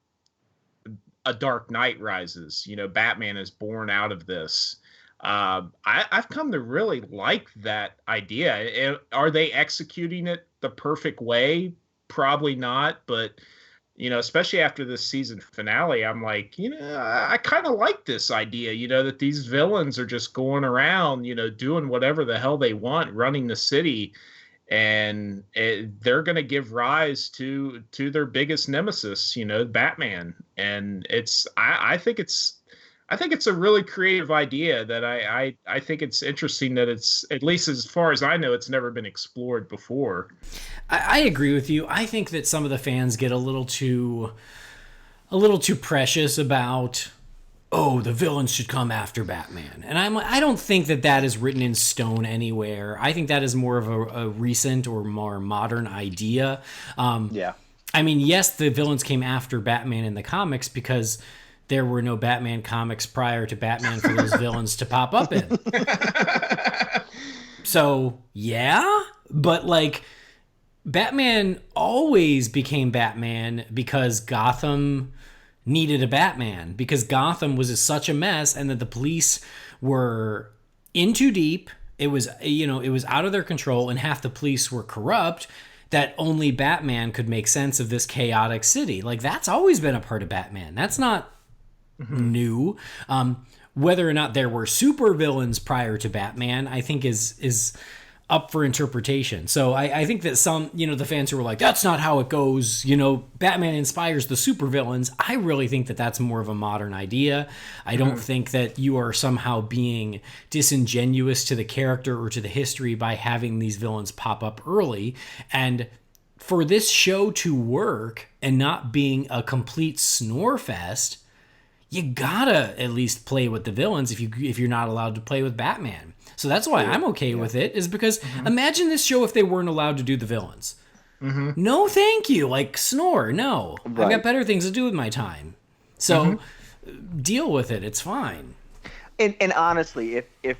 a Dark Knight rises. Batman is born out of this. I've come to really like that idea. Are they executing it the perfect way? Probably not, but especially after this season finale, I'm like, I kind of like this idea, that these villains are just going around, doing whatever the hell they want, running the city, and they're going to give rise to their biggest nemesis, Batman. And I think it's a really creative idea that I think it's interesting that it's, at least as far as I know, it's never been explored before. I agree with you. I think that some of the fans get a little too precious about, the villains should come after Batman. And I don't think that is written in stone anywhere. I think that is more of a recent or more modern idea. Yeah. I mean, yes, the villains came after Batman in the comics because there were no Batman comics prior to Batman for those villains to pop up in. So, yeah, but Batman always became Batman because Gotham needed a Batman, because Gotham was such a mess and that the police were in too deep. It was out of their control, and half the police were corrupt, that only Batman could make sense of this chaotic city. That's always been a part of Batman. That's not new. Whether or not there were super villains prior to Batman, I think is up for interpretation. So I think that some, the fans who were like, that's not how it goes, Batman inspires the supervillains. I really think that that's more of a modern idea. I don't think that you are somehow being disingenuous to the character or to the history by having these villains pop up early. And for this show to work and not being a complete snore fest, you gotta at least play with the villains if you're not allowed to play with Batman. So that's why I'm okay with it, is because imagine this show if they weren't allowed to do the villains. No, thank you. Snore, no. Right. I've got better things to do with my time. So deal with it. It's fine. And honestly, if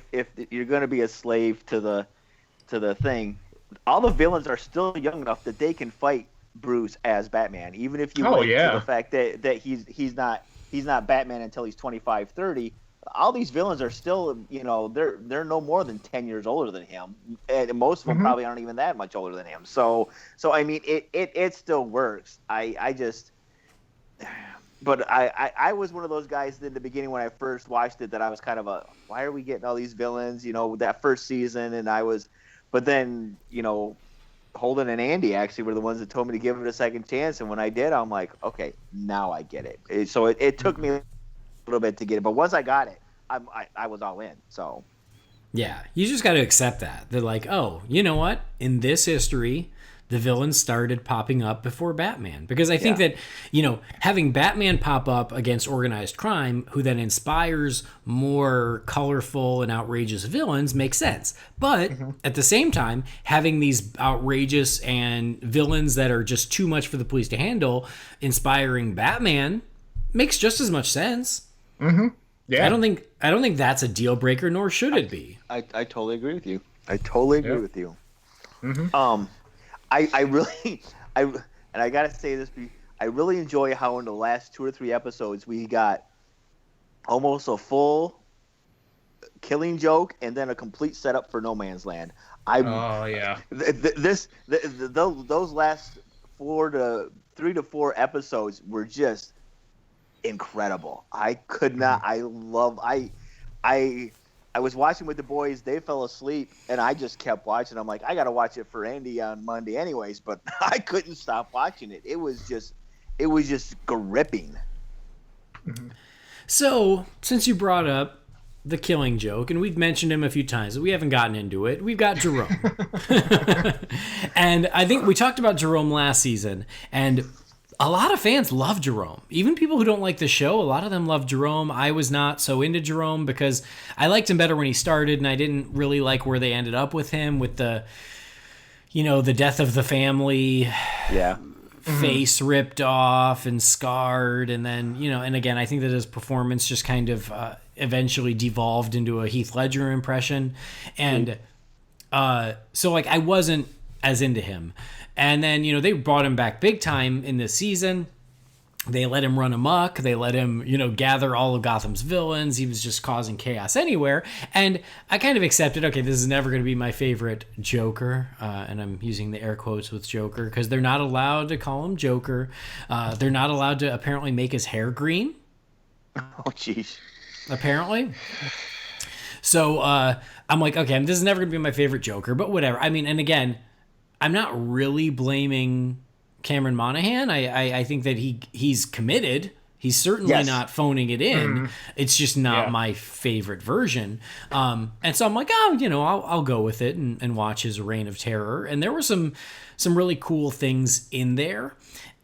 you're going to be a slave to the thing, all the villains are still young enough that they can fight Bruce as Batman, even if you wait to the fact that he's not Batman until he's 25, 30. All these villains are still, they're no more than 10 years older than him, and most of them probably aren't even that much older than him. So I mean, it still works. But I was one of those guys in the beginning when I first watched it that I was kind of why are we getting all these villains? That first season, but then Holden and Andy actually were the ones that told me to give it a second chance, and when I did, I'm like, okay, now I get it. So it took me a little bit to get it, but once I got it, I was all in. So yeah, you just got to accept that they're like, oh, you know what? In this history, the villains started popping up before Batman. Because I think that, you know, having Batman pop up against organized crime, who then inspires more colorful and outrageous villains, makes sense. But at the same time, having these outrageous and villains that are just too much for the police to handle, inspiring Batman, makes just as much sense. Yeah. I don't think that's a deal breaker, nor should it be. I totally agree with you. I totally agree with you. I really, and I gotta say this, I really enjoy how in the last 2 or 3 episodes we got almost a full Killing Joke and then a complete setup for No Man's Land. Those last 3 to 4 episodes were just incredible. I could not. I was watching with the boys. They fell asleep, and I just kept watching. I'm like, I got to watch it for Andy on Monday anyways, but I couldn't stop watching it. It was just gripping. So, since you brought up the Killing Joke, and we've mentioned him a few times, but we haven't gotten into it, we've got Jerome. And I think we talked about Jerome last season, and a lot of fans love Jerome. Even people who don't like the show, a lot of them love Jerome. I was not so into Jerome because I liked him better when he started, and I didn't really like where they ended up with him, with the, you know, the death of the family. Yeah. Face ripped off and scarred, and then, you know, and again, I think that his performance just kind of eventually devolved into a Heath Ledger impression. And so, like, I wasn't as into him. And then, you know, they brought him back big time in this season. They let him run amok. They let him, you know, gather all of Gotham's villains. He was just causing chaos anywhere. And I kind of accepted, okay, this is never going to be my favorite Joker. And I'm using the air quotes with Joker because they're not allowed to call him Joker. They're not allowed to apparently make his hair green. Oh, jeez. Apparently. So I'm like, okay, this is never going to be my favorite Joker, but whatever. I mean, and again, I'm not really blaming Cameron Monaghan. I think that he's committed. He's certainly not phoning it in. It's just not my favorite version. And so I'm like, oh, you know, I'll go with it and watch his Reign of Terror. And there were some really cool things in there.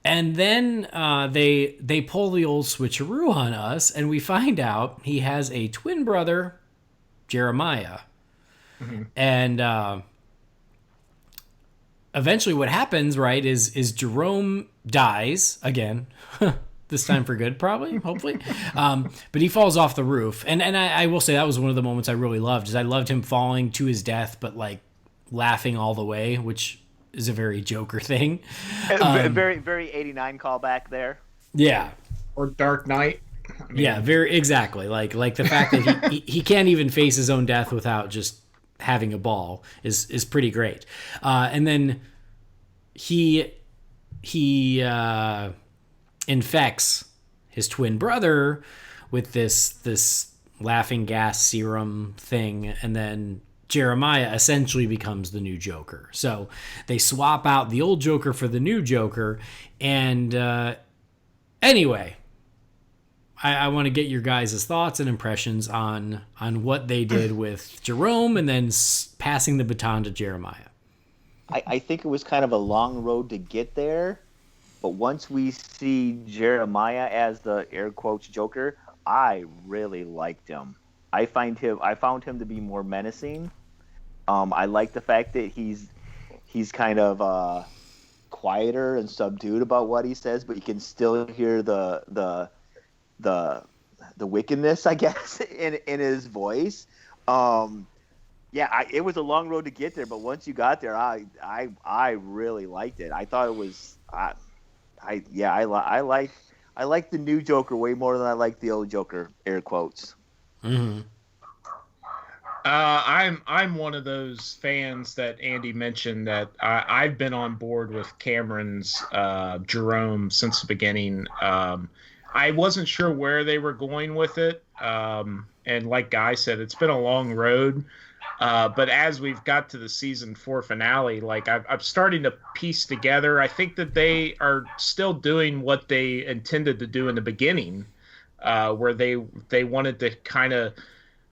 And then they pull the old switcheroo on us, and we find out he has a twin brother, Jeremiah. And eventually what happens, right, is Jerome dies again, this time for good, probably, hopefully. But he falls off the roof. And I will say that was one of the moments I really loved, is I loved him falling to his death, but like laughing all the way, which is a very Joker thing. Very, very 89 callback there. Yeah. Or Dark Knight. I mean, yeah, very exactly. Like the fact that he can't even face his own death without just having a ball is pretty great. And then he infects his twin brother with this laughing gas serum thing, and then Jeremiah essentially becomes the new Joker. So they swap out the old Joker for the new Joker. And anyway, I want to get your guys' thoughts and impressions on what they did with Jerome and then passing the baton to Jeremiah. I think it was kind of a long road to get there, but once we see Jeremiah as the air quotes Joker, I really liked him. I found him to be more menacing. I like the fact that he's kind of quieter and subdued about what he says, but you can still hear the wickedness, I guess, in his voice. It was a long road to get there, but once you got there, I really liked it. I thought it was I like the new Joker way more than I like the old Joker, air quotes. Mm-hmm. I'm one of those fans that Andy mentioned that I've been on board with Cameron's Jerome since the beginning. I wasn't sure where they were going with it. And like Guy said, it's been a long road. But as we've got to the season 4 finale, like I'm starting to piece together. I think that they are still doing what they intended to do in the beginning, where they wanted to kind of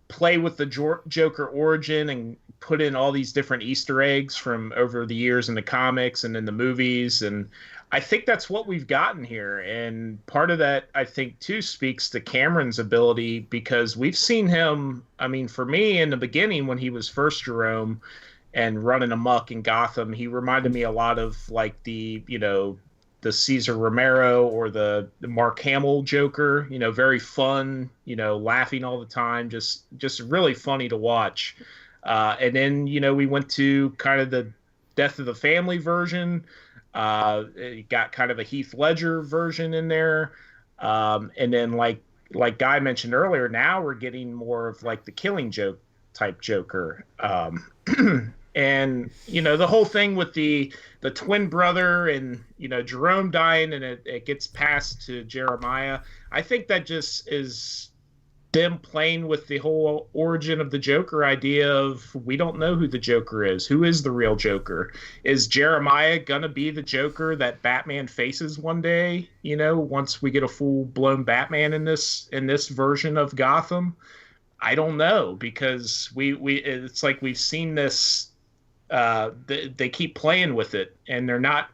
play with the Joker origin and put in all these different Easter eggs from over the years in the comics and in the movies. And I think that's what we've gotten here. And part of that, I think, too, speaks to Cameron's ability, because we've seen him, I mean, for me, in the beginning, when he was first Jerome and running amok in Gotham, he reminded me a lot of like the Cesar Romero or the Mark Hamill Joker, very fun, laughing all the time, just really funny to watch. And then, we went to kind of the Death of the Family version. It got kind of a Heath Ledger version in there. And then like Guy mentioned earlier, now we're getting more of like the Killing Joke type Joker. And, the whole thing with the twin brother and, Jerome dying, and it gets passed to Jeremiah. I think that just is them playing with the whole origin of the Joker idea of, we don't know who the Joker is. Who is the real Joker? Is Jeremiah gonna be the Joker that Batman faces one day? Once we get a full blown Batman in this version of Gotham, I don't know, because we it's like we've seen this. They keep playing with it, and they're not,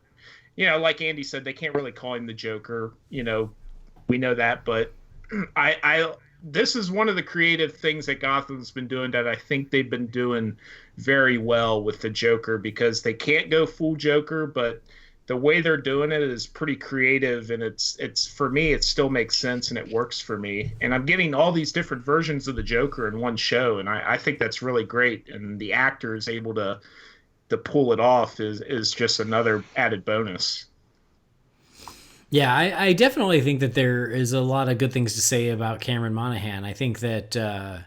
like Andy said, they can't really call him the Joker. We know that, but this is one of the creative things that Gotham's been doing that I think they've been doing very well with the Joker, because they can't go full Joker, but the way they're doing it is pretty creative, and it's for me, it still makes sense and it works for me. And I'm getting all these different versions of the Joker in one show, and I think that's really great. And the actor is able to pull it off is just another added bonus. Yeah, I definitely think that there is a lot of good things to say about Cameron Monaghan. I think that to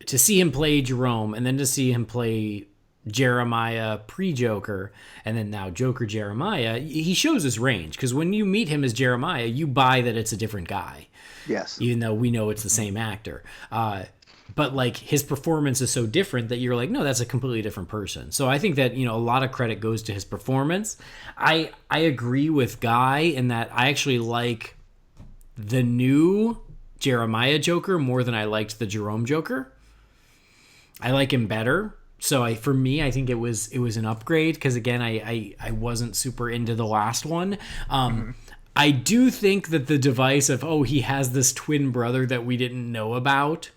see him play Jerome, and then to see him play Jeremiah pre-Joker, and then now Joker Jeremiah, he shows his range, because when you meet him as Jeremiah, you buy that it's a different guy. Yes. Even though we know it's the same actor. But like his performance is so different that you're like, no, that's a completely different person. So I think that, a lot of credit goes to his performance. I agree with Guy in that I actually like the new Jeremiah Joker more than I liked the Jerome Joker. I like him better. So for me, I think it was an upgrade, because again, I wasn't super into the last one. I do think that the device of, he has this twin brother that we didn't know about,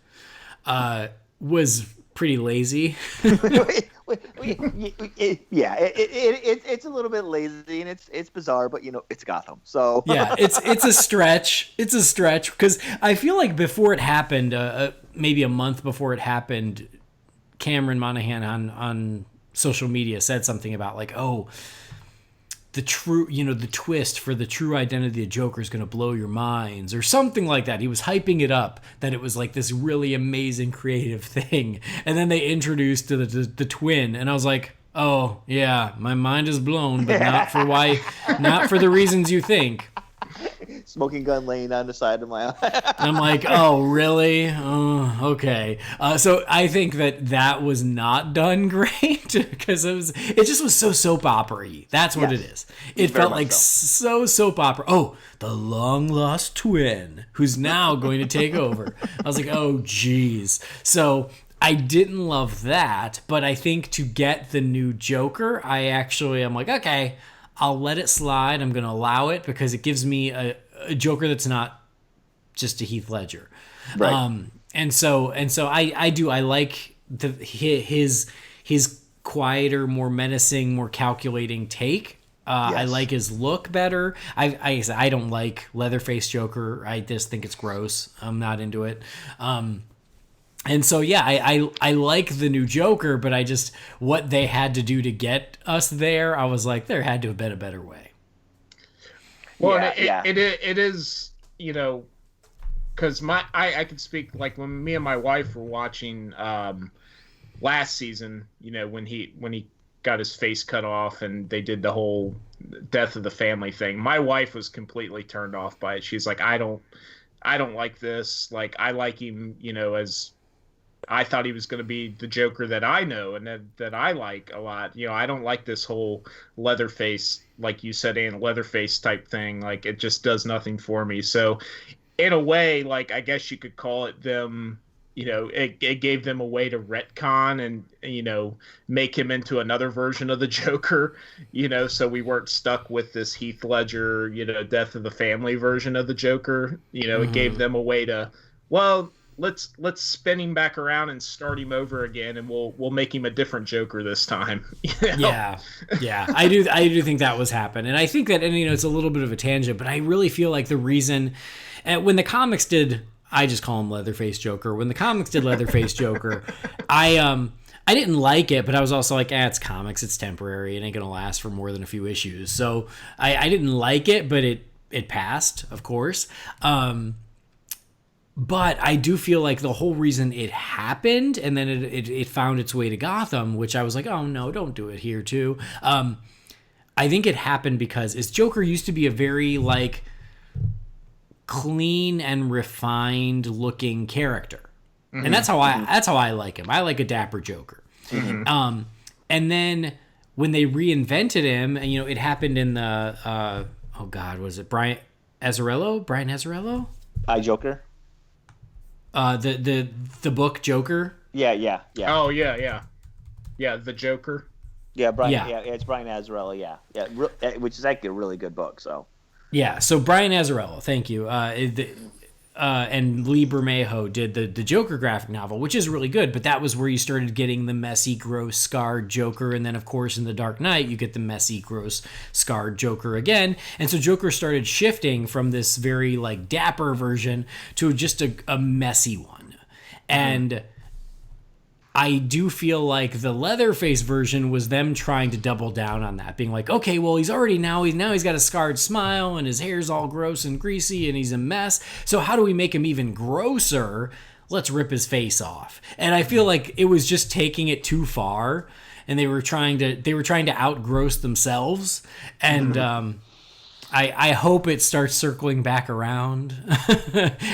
was pretty lazy. Yeah, it's a little bit lazy, and it's bizarre, but it's Gotham, so yeah, it's a stretch. It's a stretch, because I feel like before it happened, maybe a month before it happened, Cameron Monaghan on social media said something about like, the true, the twist for the true identity of Joker is going to blow your minds, or something like that. He was hyping it up, that it was like this really amazing creative thing. And then they introduced the twin, and I was like, oh yeah, my mind is blown, but not for the reasons you think. Smoking gun laying on the side of my eye. I'm like, oh, really? Oh, okay. So I think that was not done great, because it just was so soap opera-y. That's what it is. It felt like so soap opera. Oh, the long lost twin who's now going to take over. I was like, oh, geez. So I didn't love that, but I think to get the new Joker, I'm like, okay, I'll let it slide. I'm going to allow it, because it gives me a Joker that's not just a Heath Ledger. Right. And so I like his quieter, more menacing, more calculating take. I like his look better. I don't like Leatherface Joker. I just think it's gross. I'm not into it. And so, yeah, I like the new Joker, but what they had to do to get us there, I was like, there had to have been a better way. Well, it is, because I can speak, like when me and my wife were watching last season, when he got his face cut off and they did the whole Death of the Family thing. My wife was completely turned off by it. She's like, I don't like this. Like, I like him, as I thought he was going to be the Joker that I know and that I like a lot. I don't like this whole Leatherface, like you said, and Leatherface type thing. Like, it just does nothing for me. So in a way, like, I guess you could call it them, it gave them a way to retcon and, make him into another version of the Joker, so we weren't stuck with this Heath Ledger, death of the family version of the Joker. It gave them a way to, well, let's spin him back around and start him over again, and we'll make him a different Joker this time. Yeah. I do think that was happening, and I think that, and it's a little bit of a tangent, but I really feel like the reason, when the comics did, I just call him Leatherface Joker. When the comics did Leatherface Joker, I didn't like it, but I was also like, it's comics, it's temporary, it ain't gonna last for more than a few issues. So I didn't like it, but it passed, of course. But I do feel like the whole reason it happened, and then it found its way to Gotham, which I was like, oh no, don't do it here too. I think it happened because Joker used to be a very like clean and refined looking character, and that's how I like him. I like a dapper Joker. And then when they reinvented him, and it happened in the was it Brian Azzarello? Joker. The book Joker. Yeah. Oh yeah, the Joker. Yeah, Brian. Yeah, it's Brian Azzarello. Yeah, which is actually a really good book. So Brian Azzarello, thank you. And Lee Bermejo did the Joker graphic novel, which is really good, but that was where you started getting the messy, gross, scarred Joker, and then, of course, in The Dark Knight, you get the messy, gross, scarred Joker again, and so Joker started shifting from this very, like, dapper version to just a messy one, and I do feel like the Leatherface version was them trying to double down on that, being like, okay, well, he's got a scarred smile and his hair's all gross and greasy and he's a mess. So how do we make him even grosser? Let's rip his face off. And I feel like it was just taking it too far, and they were trying to outgross themselves. And I hope it starts circling back around.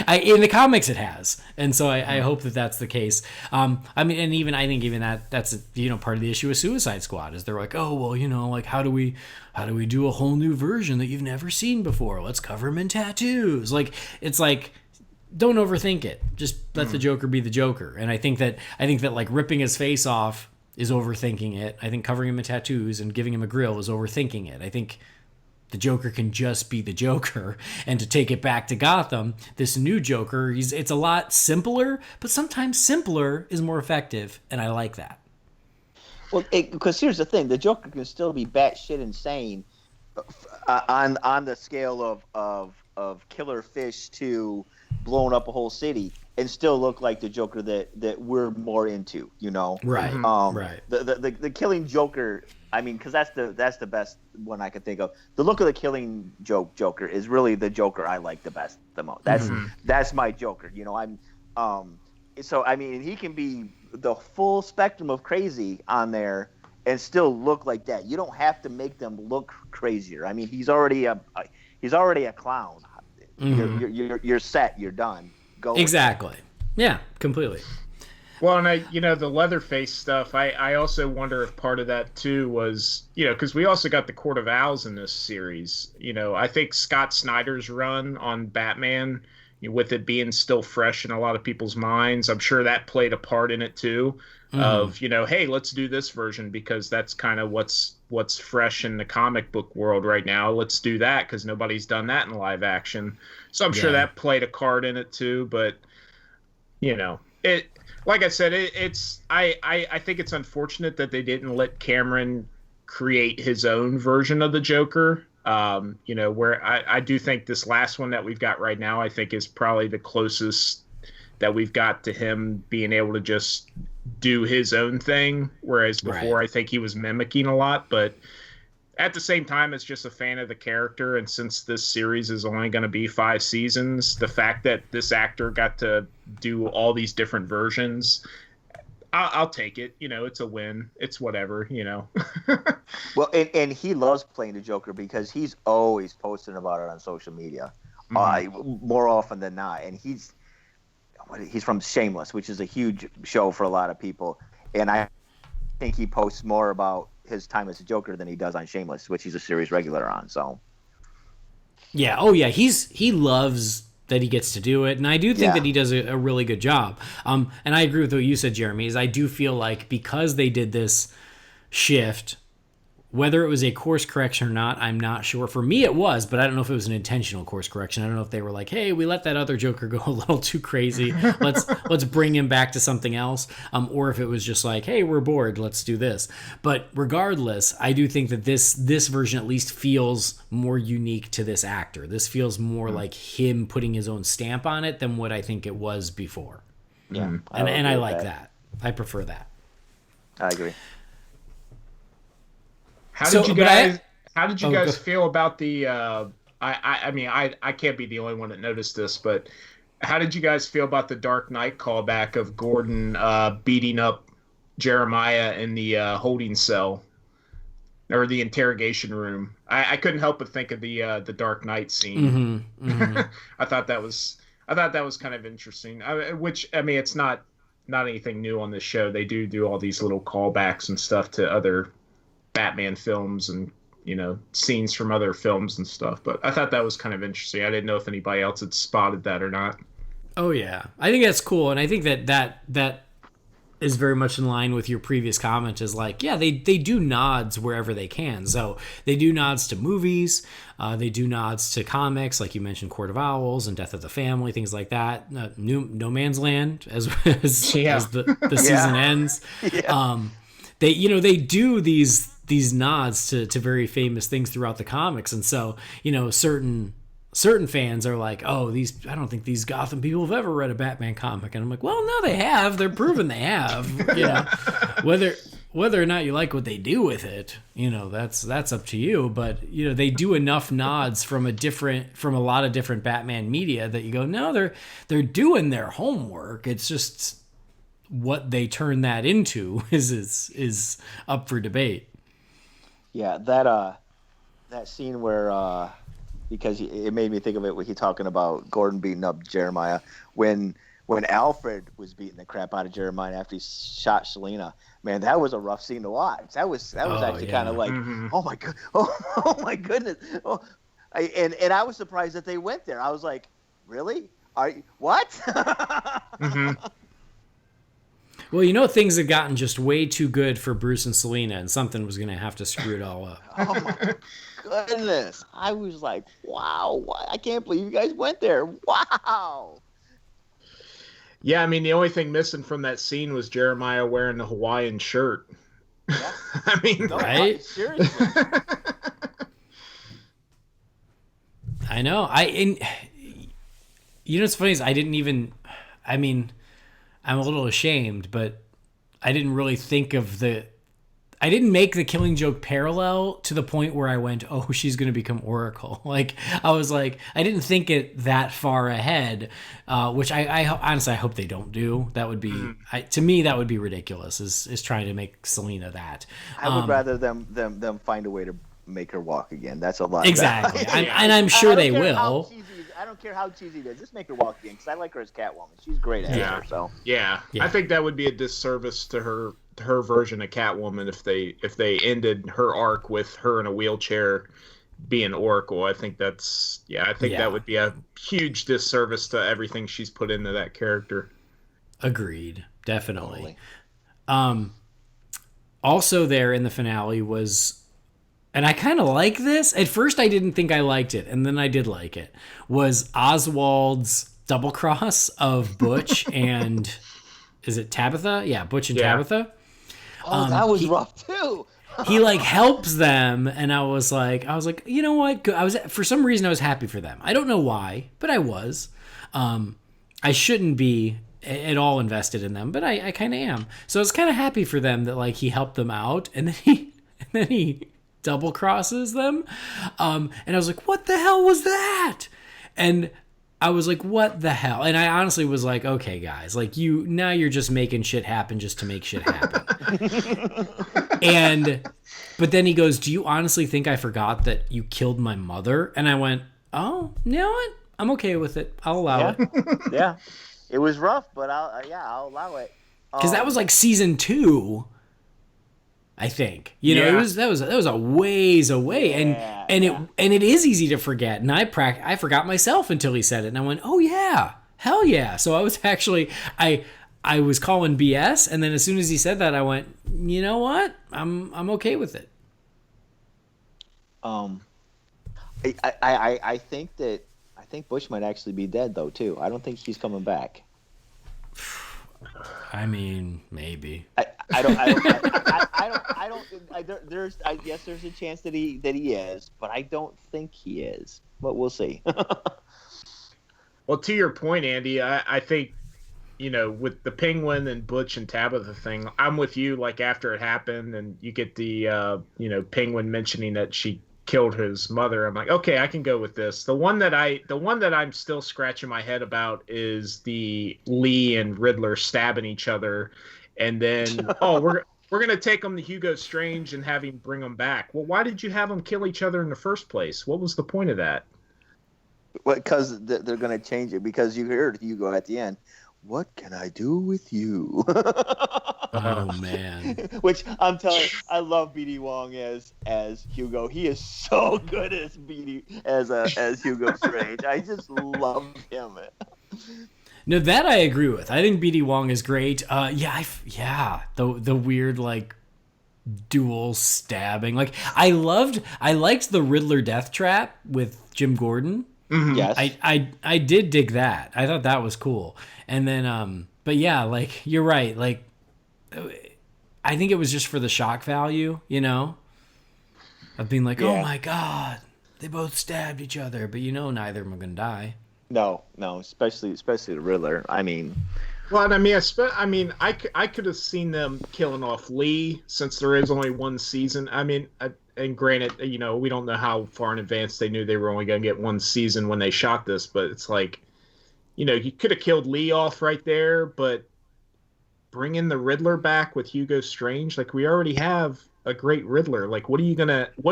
In the comics it has, and so I hope that's the case. I think that's part of the issue with Suicide Squad is they're like, oh well, like how do we do a whole new version that you've never seen before? Let's cover him in tattoos. Like it's like, don't overthink it. Just let the Joker be the Joker. And I think that like ripping his face off is overthinking it. I think covering him in tattoos and giving him a grill is overthinking it. I think the Joker can just be the Joker. And to take it back to Gotham, this new Joker, it's a lot simpler, but sometimes simpler is more effective, and I like that. Well, because here's the thing: the Joker can still be batshit insane on the scale of killer fish to blowing up a whole city, and still look like the Joker that we're more into, Right. Right. The Killing Joker. I mean, because that's the best one I can think of. The look of the Killing Joker is really the Joker I like the most. That's my Joker. So I mean, he can be the full spectrum of crazy on there and still look like that. You don't have to make them look crazier. I mean, he's already a clown. You're set. You're done. Go. Exactly. Yeah, completely. Well, and the Leatherface stuff, I also wonder if part of that too was, because we also got the Court of Owls in this series. I think Scott Snyder's run on Batman, with it being still fresh in a lot of people's minds, I'm sure that played a part in it too. Of, hey, let's do this version because that's kind of what's fresh in the comic book world right now. Let's do that because nobody's done that in live action. So I'm sure that played a card in it too. But, it. Like I said, I think it's unfortunate that they didn't let Cameron create his own version of the Joker. Where I do think this last one that we've got right now, I think is probably the closest that we've got to him being able to just do his own thing. Whereas before, I think he was mimicking a lot, but at the same time, it's just a fan of the character. And since this series is only going to be 5 seasons, the fact that this actor got to do all these different versions, I'll take it. It's a win. It's whatever, Well, and he loves playing the Joker because he's always posting about it on social media, more often than not. And he's from Shameless, which is a huge show for a lot of people. And I think he posts more about his time as a Joker than he does on Shameless, which he's a series regular on. So, yeah, he loves that he gets to do it, and I do think that he does a really good job. And I agree with what you said, Jeremy, is I do feel like because they did this shift, whether it was a course correction or not, I'm not sure. For me, it was, but I don't know if it was an intentional course correction. I don't know if they were like, "Hey, we let that other Joker go a little too crazy. Let's bring him back to something else," or if it was just like, "Hey, we're bored. Let's do this." But regardless, I do think that this version at least feels more unique to this actor. This feels more like him putting his own stamp on it than what I think it was before. Yeah, and I like that. I prefer that. I agree. How did you guys feel about the I mean I can't be the only one that noticed this, but how did you guys feel about the Dark Knight callback of Gordon beating up Jeremiah in the holding cell or the interrogation room? I couldn't help but think of the Dark Knight scene. I thought that was kind of interesting. Which I mean, it's not anything new on this show. They do all these little callbacks and stuff to other Batman films and, you know, scenes from other films and stuff. But I thought that was kind of interesting. I didn't know if anybody else had spotted that or not. Oh, yeah. I think that's cool. And I think that is very much in line with your previous comment is like, yeah, they do nods wherever they can. So they do nods to movies. They do nods to comics, like you mentioned, Court of Owls and Death of the Family, things like that. No Man's Land as the season ends. Yeah. They do these nods to very famous things throughout the comics, and so, you know, certain fans are like, oh, I don't think these Gotham people have ever read a Batman comic, and I'm like, well, no, they have. They're proven they have. You know, whether or not you like what they do with it, you know, that's up to you. But, you know, they do enough nods from a lot of different Batman media that you go, no, they're doing their homework. It's just what they turn that into is up for debate. Yeah, that scene where because it made me think of it when he talking about Gordon beating up Jeremiah when Alfred was beating the crap out of Jeremiah after he shot Selina. Man, that was a rough scene to watch. That was actually kind of like, oh my god, oh my goodness. Oh, and I was surprised that they went there. I was like, really? What? Well, you know, things had gotten just way too good for Bruce and Selina, and something was going to have to screw it all up. Oh, my goodness. I was like, wow, I can't believe you guys went there. Wow. Yeah, I mean, the only thing missing from that scene was Jeremiah wearing the Hawaiian shirt. Yeah. I mean, right? Seriously. I know. You know what's funny is I'm a little ashamed, but I didn't really think of I didn't make the Killing Joke parallel to the point where I went, oh, she's going to become Oracle. Like, I was like, I didn't think it that far ahead, which I honestly, I hope they don't do. That would be, to me, that would be ridiculous, is trying to make Selina that. I would rather them find a way to make her walk again. That's a lot. Exactly. And I'm sure they will. I don't care how cheesy it is. Just make her walk again, because I like her as Catwoman. She's great at her. So yeah, I think that would be a disservice to her version of Catwoman if they ended her arc with her in a wheelchair being Oracle. I think that would be a huge disservice to everything she's put into that character. Agreed, definitely. Totally. Also, there in the finale was. And I kind of like this. At first, I didn't think I liked it, and then I did like it. Was Oswald's double cross of Butch and is it Tabitha? Yeah, Butch and Tabitha. Oh, that was rough too. He like helps them, and I was like, you know what? For some reason I was happy for them. I don't know why, but I was. I shouldn't be at all invested in them, but I kind of am. So I was kind of happy for them that like he helped them out, and then he double crosses them, and I was like, what the hell was that? And I was like, what the hell? And I honestly was like, okay guys, like you're just making shit happen just to make shit happen. But then he goes, do you honestly think I forgot that you killed my mother? And I went, oh, you know what, I'm okay with it, I'll allow it. Yeah, it was rough, but I'll allow it, because that was like season 2. I think it was that was a ways away, and it is easy to forget. And I forgot myself until he said it, and I went, oh yeah, hell yeah. So I was actually I was calling BS, and then as soon as he said that, I went, you know what, I'm okay with it. I think Bush might actually be dead though too. I don't think he's coming back. I mean, maybe. There's a chance that he is, but I don't think he is. But we'll see. Well, to your point, Andy, I think, with the Penguin and Butch and Tabitha thing, I'm with you. Like after it happened, and you get the Penguin mentioning that she killed his mother, I'm like, okay, I can go with this. The one that I'm still scratching my head about is the Lee and Riddler stabbing each other, and then we're gonna take them to Hugo Strange and have him bring them back. Well, why did you have them kill each other in the first place? What was the point of that? Well, because they're gonna change it. Because you heard Hugo at the end. What can I do with you? Oh man! Which I'm telling you, I love BD Wong as Hugo. He is so good as as Hugo Strange. I just love him. No, that I agree with. I think BD Wong is great. The weird like dual stabbing. Like I liked the Riddler death trap with Jim Gordon. Mm-hmm. Yes, I did dig that. I thought that was cool. And then, but yeah, like you're right. Like, I think it was just for the shock value, of being like, oh my god, they both stabbed each other, but neither of them are gonna die. No, especially the Riddler. I mean, well, I could have seen them killing off Lee since there is only one season. I mean, and granted, we don't know how far in advance they knew they were only gonna get one season when they shot this, but it's like. You could have killed Lee off right there, but bringing the Riddler back with Hugo Strange, like we already have a great Riddler. Like, what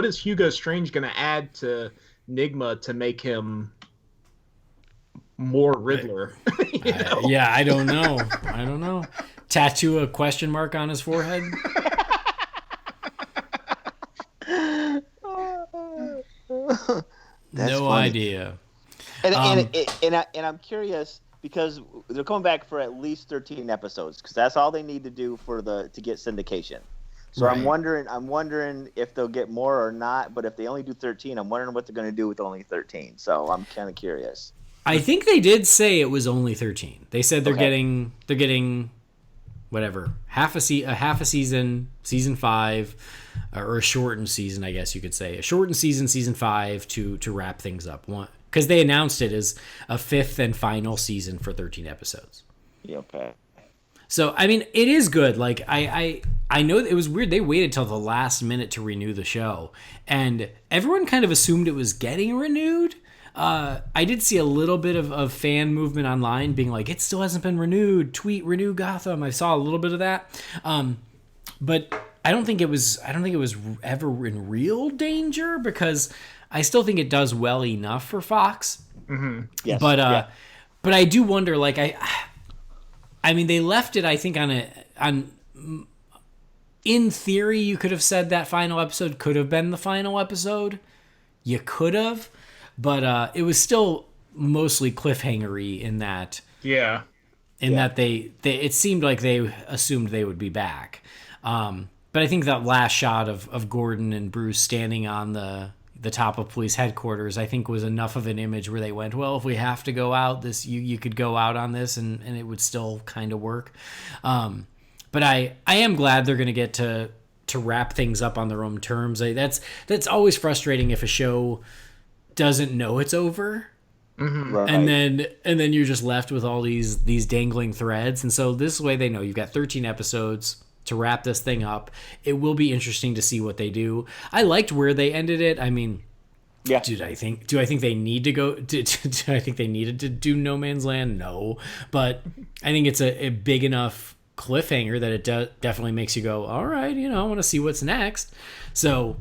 is Hugo Strange gonna add to Nigma to make him more Riddler? Yeah, I don't know. Tattoo a question mark on his forehead. No funny. Idea. And I'm curious because they're coming back for at least 13 episodes because that's all they need to do to get syndication. So right. I'm wondering if they'll get more or not. But if they only do 13, I'm wondering what they're going to do with only 13. So I'm kind of curious. I think they did say it was only 13. They said they're getting whatever half a season, season 5, or a shortened season, I guess you could say a shortened season 5 to wrap things up. Because they announced it as a 5th and final season for 13 episodes. Yeah, okay. So, I mean, it is good. Like, I know it was weird. They waited till the last minute to renew the show. And everyone kind of assumed it was getting renewed. I did see a little bit of fan movement online being like, it still hasn't been renewed. Tweet, renew Gotham. I saw a little bit of that. But I don't think it was ever in real danger because... I still think it does well enough for Fox. Mm-hmm. Yes. But I do wonder, like, I mean, they left it, I think, on in theory, you could have said that final episode could have been the final episode. You could have, but it was still mostly cliffhangery in that. Yeah. That they it seemed like they assumed they would be back. But I think that last shot of Gordon and Bruce standing on the top of police headquarters, I think was enough of an image where they went, well, if we have to go out, this you could go out on this and it would still kind of work. But I am glad they're going to get to wrap things up on their own terms. That's always frustrating if a show doesn't know it's over. Mm-hmm. Right. And then you're just left with all these dangling threads. And so this way they know you've got 13 episodes to wrap this thing up. It will be interesting to see what they do. I liked where they ended it. I mean, yeah. Do I think they need to go? Do I think they needed to do No Man's Land? No, but I think it's a big enough cliffhanger that it definitely makes you go, all right, I want to see what's next. So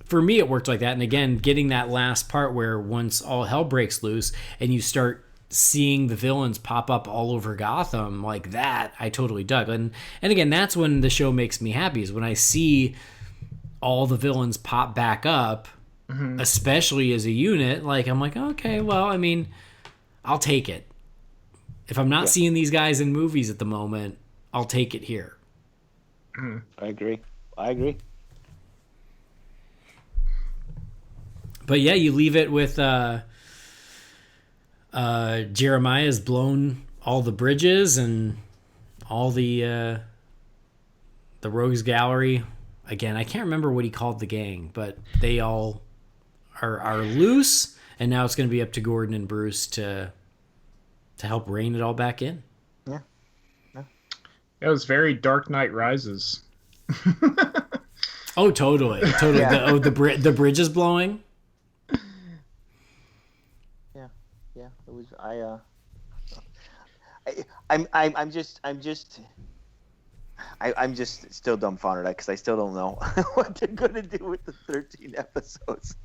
for me, it worked like that. And again, getting that last part where once all hell breaks loose and you start seeing the villains pop up all over Gotham like that, I totally dug. And again, that's when the show makes me happy, is when I see all the villains pop back up, especially as a unit. Like, I'm like, okay, well, I mean, I'll take it. If I'm not seeing these guys in movies at the moment, I'll take it here. I agree. But yeah, you leave it with Jeremiah's blown all the bridges and all the rogues gallery. Again, I can't remember what he called the gang, but they all are loose, and now it's going to be up to Gordon and Bruce to help rein it all back in. Yeah. It was very Dark Knight Rises. Oh, totally. Yeah. The bridge is blowing. Yeah. It was. I'm just still dumbfounded because I still don't know what they're gonna do with the 13 episodes.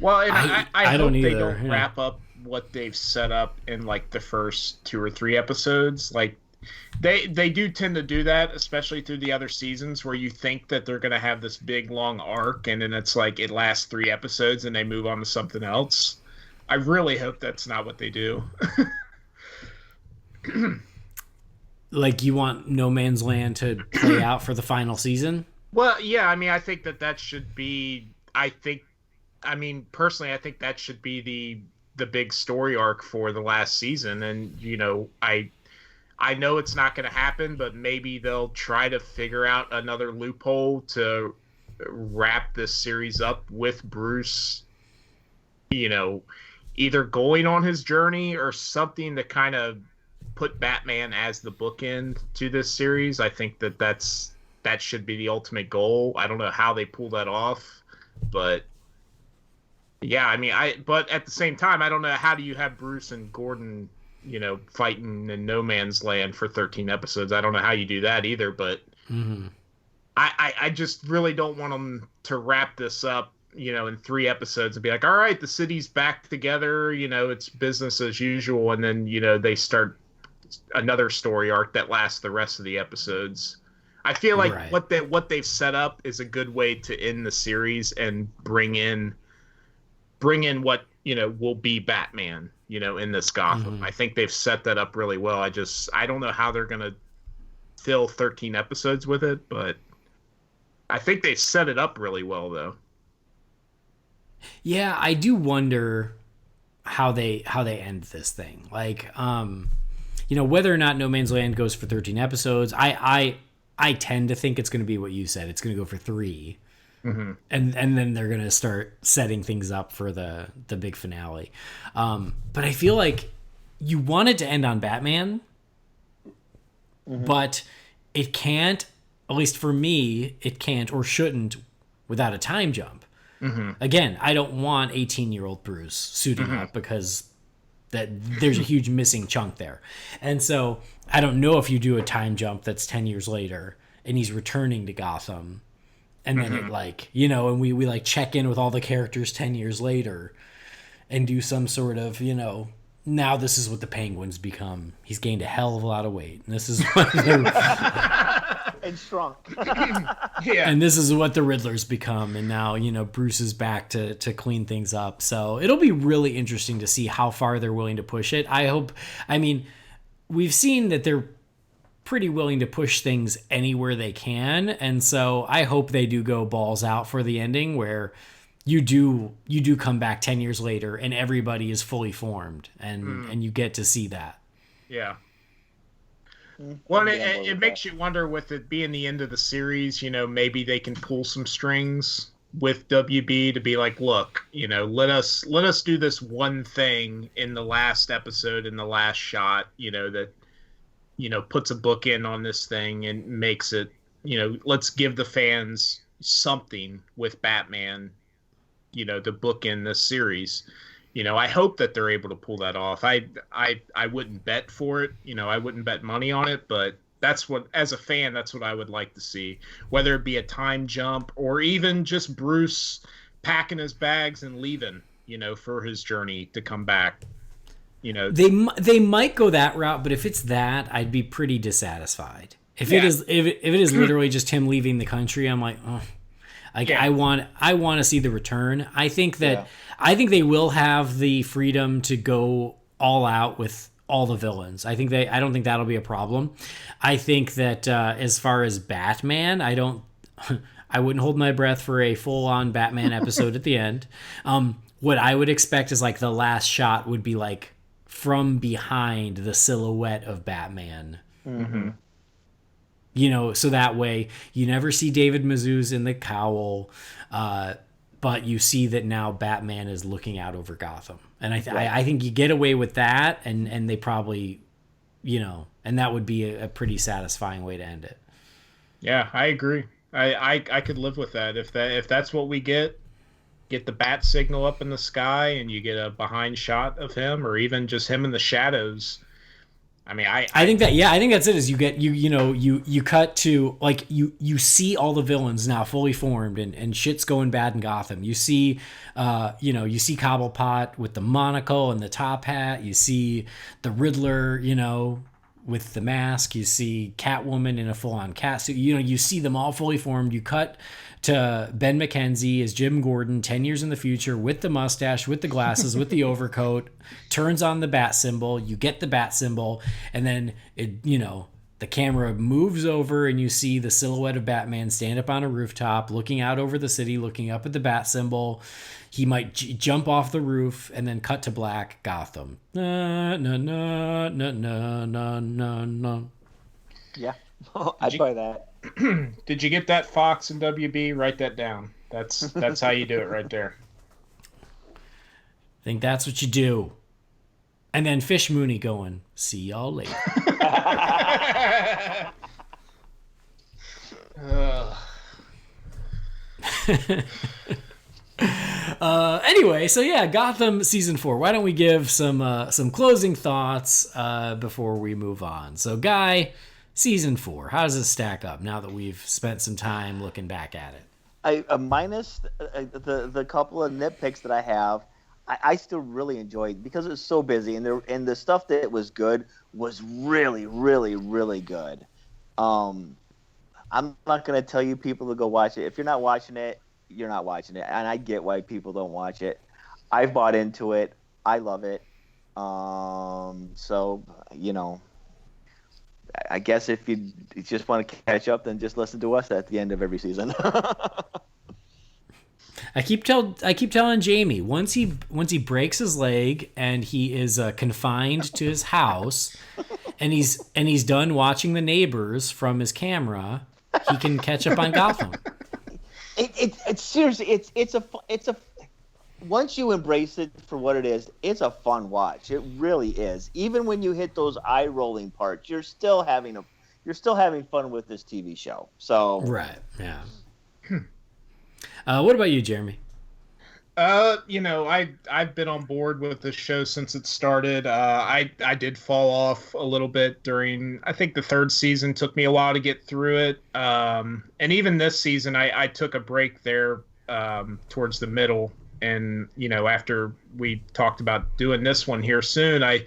Well, and I hope don't they either, don't wrap up what they've set up in like the first 2 or 3 episodes. Like they do tend to do that, especially through the other seasons, where you think that they're going to have this big long arc, and then it's like it lasts 3 episodes and they move on to something else. I really hope that's not what they do. Like, you want No Man's Land to play out for the final season? Well, yeah, I mean, I think that should be. Personally, I think that should be the big story arc for the last season. And I know it's not going to happen, but maybe they'll try to figure out another loophole to wrap this series up with Bruce, either going on his journey or something to kind of put Batman as the bookend to this series. I think that should be the ultimate goal. I don't know how they pull that off, but yeah, but at the same time, I don't know how do you have Bruce and Gordon, fighting in No Man's Land for 13 episodes. I don't know how you do that either, but I just really don't want them to wrap this up, in 3 episodes and be like, all right, the city's back together, it's business as usual. And then, they start another story arc that lasts the rest of the episodes. I feel like what they've set up is a good way to end the series and bring in what will be Batman in this Gotham. I think they've set that up really well. I don't know how they're gonna fill 13 episodes with it, but I think they set it up really well though. Yeah, I do wonder how they end this thing. Like, whether or not No Man's Land goes for 13 episodes, I tend to think it's going to be what you said. It's going to go for 3. And then they're going to start setting things up for the big finale. But I feel like you want it to end on Batman, but it can't, at least for me, it can't or shouldn't without a time jump. Again, I don't want 18-year-old Bruce suiting up because there's a huge missing chunk there. And so I don't know if you do a time jump that's 10 years later and he's returning to Gotham. And then it and we check in with all the characters 10 years later and do some sort of, now this is what the Penguin's become. He's gained a hell of a lot of weight. And this is what and shrunk. Yeah. And this is what the Riddler's become. And now, Bruce is back to clean things up. So it'll be really interesting to see how far they're willing to push it. We've seen that they're pretty willing to push things anywhere they can, and so I hope they do go balls out for the ending where you do come back 10 years later and everybody is fully formed and you get to see that. Yeah. Well, it makes you wonder, with it being the end of the series, maybe they can pull some strings with WB to be like, look, let us do this one thing in the last episode, in the last shot, that puts a bookend on this thing and makes it, let's give the fans something with Batman, to bookend this series. I hope that they're able to pull that off. I wouldn't bet for it. I wouldn't bet money on it, but as a fan, that's what I would like to see. Whether it be a time jump or even just Bruce packing his bags and leaving, for his journey to come back. They might go that route, but if it's that, I'd be pretty dissatisfied. If it is literally just him leaving the country, I'm like, oh. I want to see the return. I think they will have the freedom to go all out with all the villains. I don't think that'll be a problem. I think that as far as Batman, I wouldn't hold my breath for a full-on Batman episode at the end. What I would expect is like the last shot would be like from behind the silhouette of Batman. Mm-hmm. So that way you never see David Mazouz in the cowl, but you see that now Batman is looking out over Gotham. And I think you get away with that, and they probably, and that would be a pretty satisfying way to end it. Yeah, I agree. I could live with that. If that's what we get the bat signal up in the sky and you get a behind shot of him, or even just him in the shadows. I mean, I think that's it. Is you get you cut to like you see all the villains now fully formed and shit's going bad in Gotham. You see, you see Cobblepot with the monocle and the top hat. You see the Riddler, with the mask. You see Catwoman in a full-on cat suit. You see them all fully formed. You cut to Ben McKenzie as Jim Gordon 10 years in the future with the mustache, with the glasses, with the overcoat, turns on the bat symbol. You get the bat symbol, and then the camera moves over and you see the silhouette of Batman stand up on a rooftop looking out over the city, looking up at the bat symbol. He might jump off the roof, and then cut to black Gotham. Na, na, na, na, na, na, na, na. Yeah, I'd buy that. Did you get that, Fox and WB? Write that down. That's how you do it right there. I think that's what you do. And then Fish Mooney going, see y'all later. Anyway, so yeah, Gotham season 4. Why don't we give some closing thoughts before we move on? So, Guy, season 4, how does it stack up now that we've spent some time looking back at it? Minus the couple of nitpicks that I have, I still really enjoyed, because it was so busy, and the stuff that was good was really, really, really good. I'm not going to tell you people to go watch it. If you're not watching it, you're not watching it, and I get why people don't watch it. I've bought into it. I love it. So I guess if you just want to catch up, then just listen to us at the end of every season. I keep telling Jamie, once he breaks his leg and he is confined to his house, and he's done watching The Neighbors from his camera, he can catch up on Gotham. It's seriously, it's a once you embrace it for what it is, it's a fun watch. It really is. Even when you hit those eye rolling parts, you're still having fun with this TV show. So right, yeah. What about you, Jeremy? I've been on board with this show since it started. I did fall off a little bit during, I think the third season took me a while to get through it. And even this season, I took a break there towards the middle. And, after we talked about doing this one here soon, I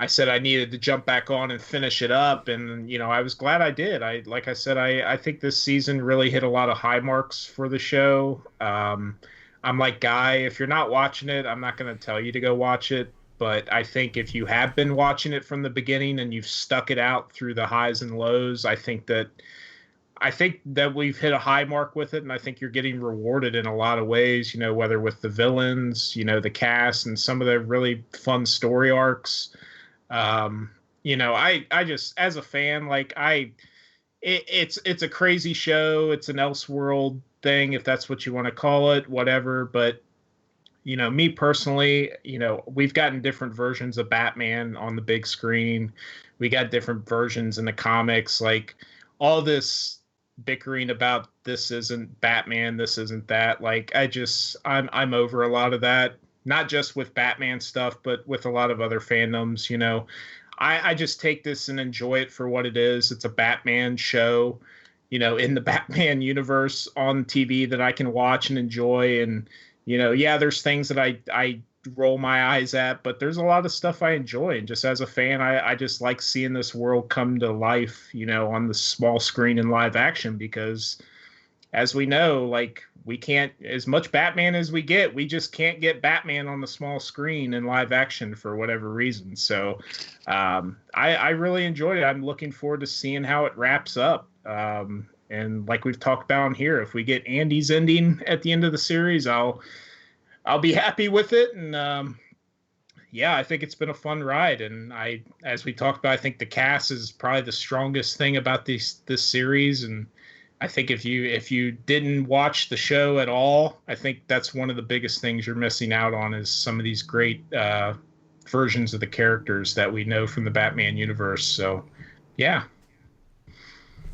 said I needed to jump back on and finish it up. And, I was glad I did. Like I said, I think this season really hit a lot of high marks for the show. I'm like, Guy, if you're not watching it, I'm not going to tell you to go watch it. But I think if you have been watching it from the beginning and you've stuck it out through the highs and lows, I think that we've hit a high mark with it. And I think you're getting rewarded in a lot of ways, whether with the villains, the cast, and some of the really fun story arcs. I just, as a fan, it's a crazy show. It's an Elseworld thing, if that's what you want to call it, whatever. But, me personally, we've gotten different versions of Batman on the big screen. We got different versions in the comics, like all this bickering about this isn't Batman, this isn't that. I'm over a lot of that, not just with Batman stuff, but with a lot of other fandoms. I just take this and enjoy it for what it is. It's a Batman show, in the Batman universe on TV that I can watch and enjoy. And, Yeah, there's things that I roll my eyes at, but there's a lot of stuff I enjoy. And just as a fan, I just like seeing this world come to life, on the small screen in live action, because as we know, like, we can't, as much Batman as we get, we just can't get Batman on the small screen in live action for whatever reason. So I really enjoyed it. I'm looking forward to seeing how it wraps up. And like we've talked about on here, if we get Andy's ending at the end of the series, I'll be happy with it. And I think it's been a fun ride. And as we talked about, I think the cast is probably the strongest thing about this series. And I think if you didn't watch the show at all, I think that's one of the biggest things you're missing out on, is some of these great versions of the characters that we know from the Batman universe. So, yeah.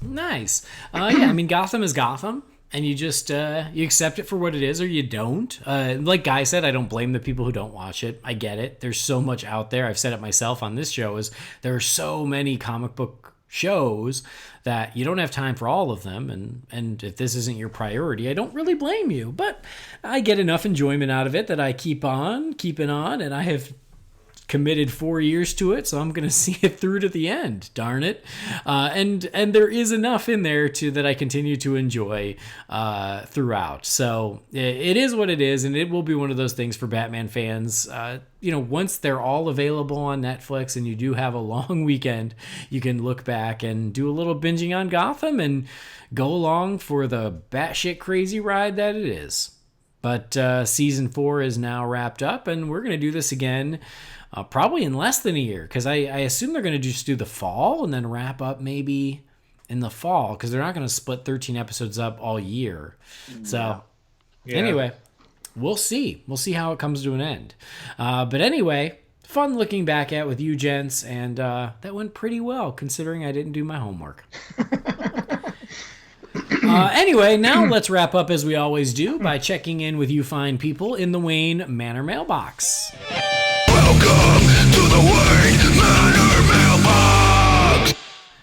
Nice. I mean, Gotham is Gotham, and you just you accept it for what it is, or you don't. Like Guy said, I don't blame the people who don't watch it. I get it. There's so much out there. I've said it myself on this show, is there are so many comic book shows that you don't have time for all of them, and if this isn't your priority, I don't really blame you, but I get enough enjoyment out of it that I keep on keeping on, and I have committed 4 years to it, so I'm gonna see it through to the end, darn it. And there is enough in there that I continue to enjoy throughout. So it is what it is, and it will be one of those things for Batman fans. Once they're all available on Netflix and you do have a long weekend, you can look back and do a little binging on Gotham and go along for the batshit crazy ride that it is. But season 4 is now wrapped up, and we're going to do this again probably in less than a year, because I assume they're going to just do the fall and then wrap up maybe in the fall, because they're not going to split 13 episodes up all year. So anyway, we'll see. We'll see how it comes to an end. But anyway, fun looking back at with you gents, and that went pretty well considering I didn't do my homework. Anyway, now let's wrap up as we always do by checking in with you fine people in the Wayne Manor mailbox. Welcome to the Wayne Manor Mailbox!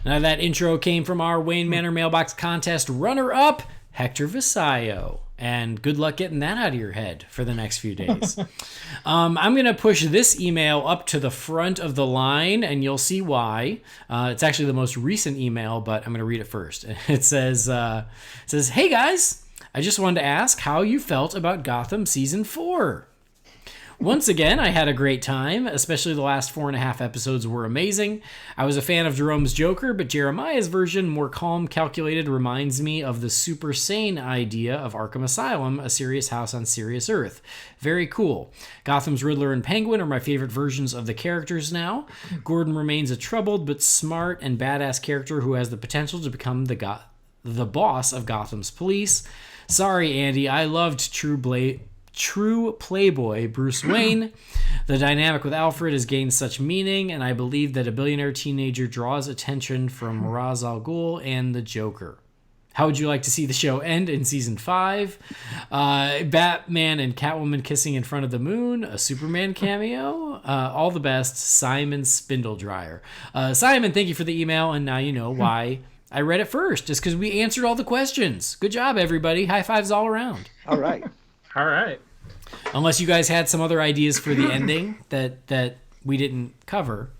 Now that intro came from our Wayne Manor Mailbox contest runner-up, Hector Visayo. And good luck getting that out of your head for the next few days. I'm going to push this email up to the front of the line, and you'll see why. It's actually the most recent email, but I'm going to read it first. It says, "Hey guys, I just wanted to ask how you felt about Gotham Season 4. Once again, I had a great time, especially the last 4.5 episodes were amazing. I was a fan of Jerome's Joker, but Jeremiah's version, more calm, calculated, reminds me of the super sane idea of Arkham Asylum, a serious house on serious Earth. Very cool. Gotham's Riddler and Penguin are my favorite versions of the characters now. Gordon remains a troubled but smart and badass character who has the potential to become the boss of Gotham's police. Sorry, Andy, I loved True Playboy Bruce Wayne. The dynamic with Alfred has gained such meaning, and I believe that a billionaire teenager draws attention from Ra's al Ghul and the Joker. How would you like to see the show end in Season 5? Batman and Catwoman kissing in front of the moon, a Superman cameo. All the best, Simon Spindledryer." Simon, thank you for the email, and now you know why I read it first, just because we answered all the questions. Good job, everybody. High fives all around. All right. All right. Unless you guys had some other ideas for the ending that we didn't cover.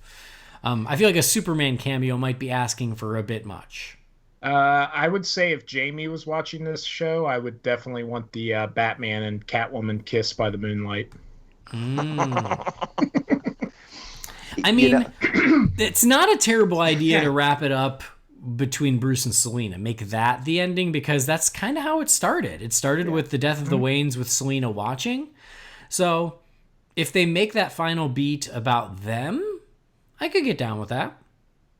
I feel like a Superman cameo might be asking for a bit much. I would say if Jamie was watching this show, I would definitely want the Batman and Catwoman kiss by the moonlight. I mean, it's not a terrible idea to wrap it up between Bruce and Selina. Make that the ending, because that's kind of how it started. It started with the death of the Waynes with Selina watching. So if they make that final beat about them, I could get down with that.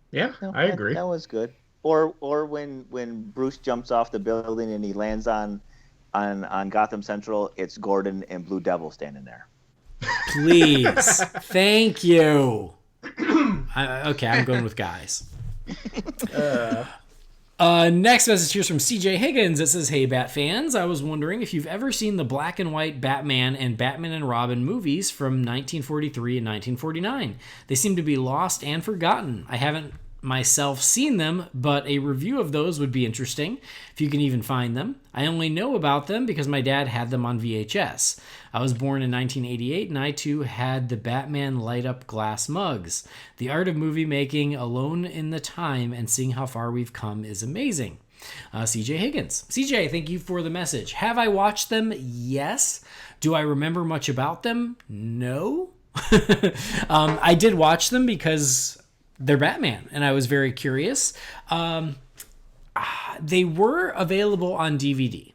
Yeah, I agree. That was good. Or when Bruce jumps off the building and he lands on Gotham Central, it's Gordon and Blue Devil standing there. Please. Thank you. Okay, I'm going with guys. Next message here's from CJ Higgins. It says, "Hey Bat fans, I was wondering if you've ever seen the black and white Batman and Batman and Robin movies from 1943 and 1949. They seem to be lost and forgotten. I haven't myself seen them, but a review of those would be interesting, if you can even find them. I only know about them because my dad had them on VHS. I was born in 1988, and I too had the Batman light-up glass mugs. The art of movie making, alone in the time, and seeing how far we've come is amazing. CJ Higgins. CJ, thank you for the message. Have I watched them? Yes. Do I remember much about them? No. I did watch them because they're Batman, and I was very curious. They were available on DVD.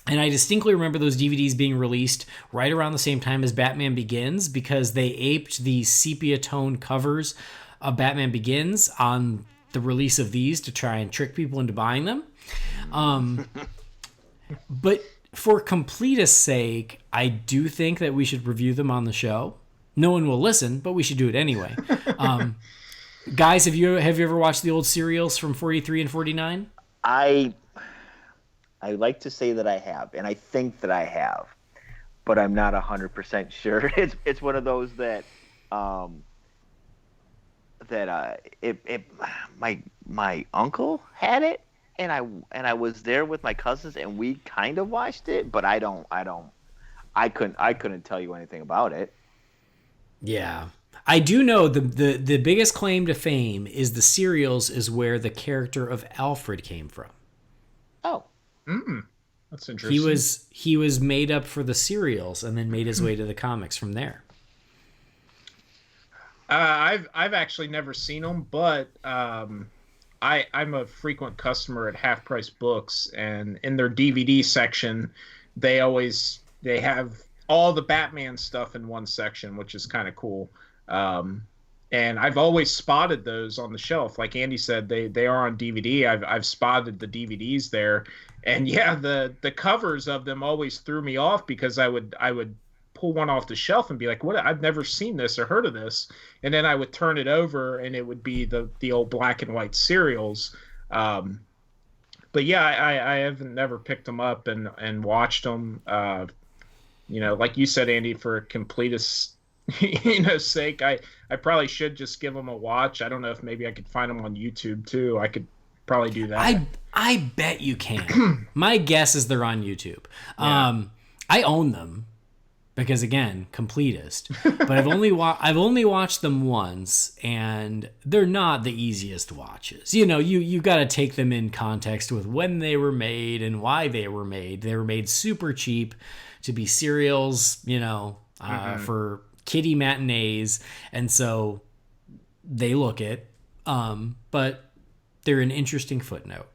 And I distinctly remember those DVDs being released right around the same time as Batman Begins, because they aped the sepia tone covers of Batman Begins on the release of these to try and trick people into buying them. But for completest sake, I do think that we should review them on the show. No one will listen, but we should do it anyway. Guys, have you ever watched the old serials from 43 and 49? I like to say that I have, and I think that I have, but I'm not 100% sure. It's one of those that my uncle had it, and I was there with my cousins, and we kind of watched it, but I couldn't tell you anything about it. Yeah. I do know the biggest claim to fame is the serials is where the character of Alfred came from. Oh. That's interesting. He was made up for the serials and then made his way to the comics from there. I've actually never seen them, but I'm a frequent customer at Half Price Books, and in their DVD section, they have all the Batman stuff in one section, which is kind of cool. And I've always spotted those on the shelf. Like Andy said, they are on DVD. I've spotted the DVDs there, and yeah, the covers of them always threw me off, because I would pull one off the shelf and be like, "What? I've never seen this or heard of this." And then I would turn it over, and it would be the old black and white serials. But yeah, I haven't never picked them up and watched them. Like you said, Andy, for completist sake, I probably should just give them a watch. I don't know if maybe I could find them on YouTube too. I could probably do that. I bet you can. My guess is they're on YouTube. Yeah. I own them because, again, completist. But I've only watched them once, and they're not the easiest watches. You got to take them in context with when they were made and why they were made. They were made super cheap to be serials, for kiddie matinees, and so they look it. But they're an interesting footnote.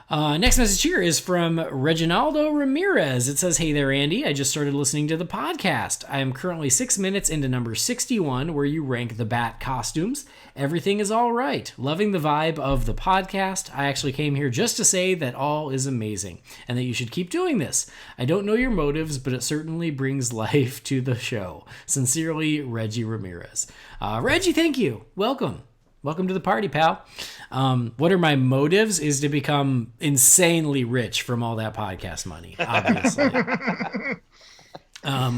Next message here is from Reginaldo Ramirez. It says, "Hey there, Andy. I just started listening to the podcast. I am currently 6 minutes into number 61, where you rank the Bat costumes. Everything is all right. Loving the vibe of the podcast. I actually came here just to say that all is amazing and that you should keep doing this. I don't know your motives, but it certainly brings life to the show. Sincerely, Reggie Ramirez." Reggie, thank you. Welcome to the party, pal. What are my motives is to become insanely rich from all that podcast money, obviously.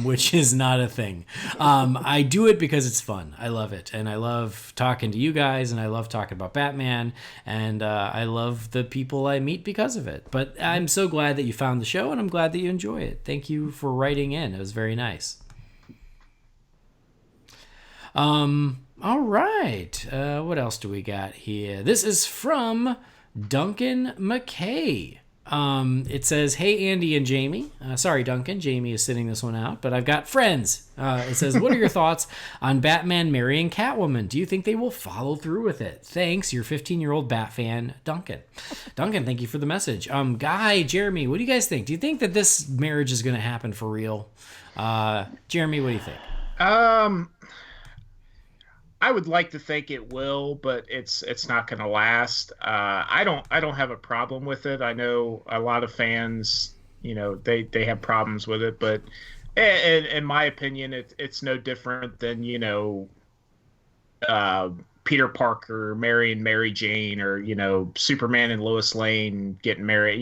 Which is not a thing. I do it because it's fun. I love it. And I love talking to you guys, and I love talking about Batman, and I love the people I meet because of it. But I'm so glad that you found the show, and I'm glad that you enjoy it. Thank you for writing in. It was very nice. All right. What else do we got here? This is from Duncan McKay. It says, "Hey, Andy and Jamie." Sorry, Duncan. Jamie is sitting this one out, but I've got friends. It says, "What are your thoughts on Batman marrying Catwoman? Do you think they will follow through with it? Thanks, your 15-year-old Bat fan, Duncan." Duncan, thank you for the message. Guy, Jeremy, what do you guys think? Do you think that this marriage is going to happen for real? Jeremy, what do you think? I would like to think it will, but it's not going to last. I don't have a problem with it. I know a lot of fans, they have problems with it, but in my opinion, it's no different than Peter Parker marrying Mary Jane, or Superman and Lois Lane getting married.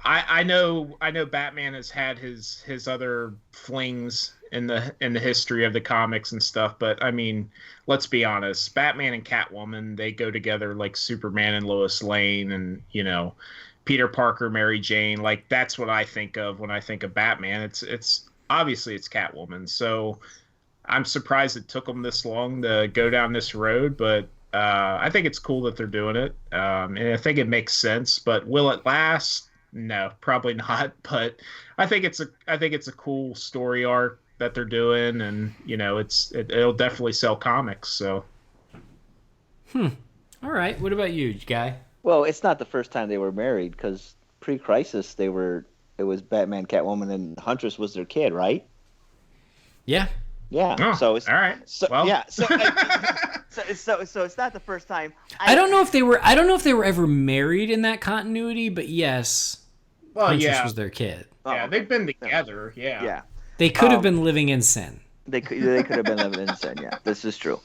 I know Batman has had his other flings in the history of the comics and stuff, but I mean, let's be honest, Batman and Catwoman, they go together like Superman and Lois Lane, and Peter Parker, Mary Jane. Like, that's what I think of when I think of Batman. It's obviously it's Catwoman. So I'm surprised it took them this long to go down this road, but I think it's cool that they're doing it, and I think it makes sense. But will it last? No, probably not. But I think it's a cool story arc that they're doing, and it'll definitely sell comics. So. All right. What about you, guy? Well, it's not the first time they were married, because pre-Crisis it was Batman, Catwoman, and Huntress was their kid, right? Yeah. Yeah. Oh, so it's all right. So, well. yeah. So, so it's not the first time. I don't know if they were ever married in that continuity, but yes. Well, Huntress was their kid. Yeah, they've been together. Yeah. Yeah. They could have been living in sin. They could have been living in sin. Yeah, this is true.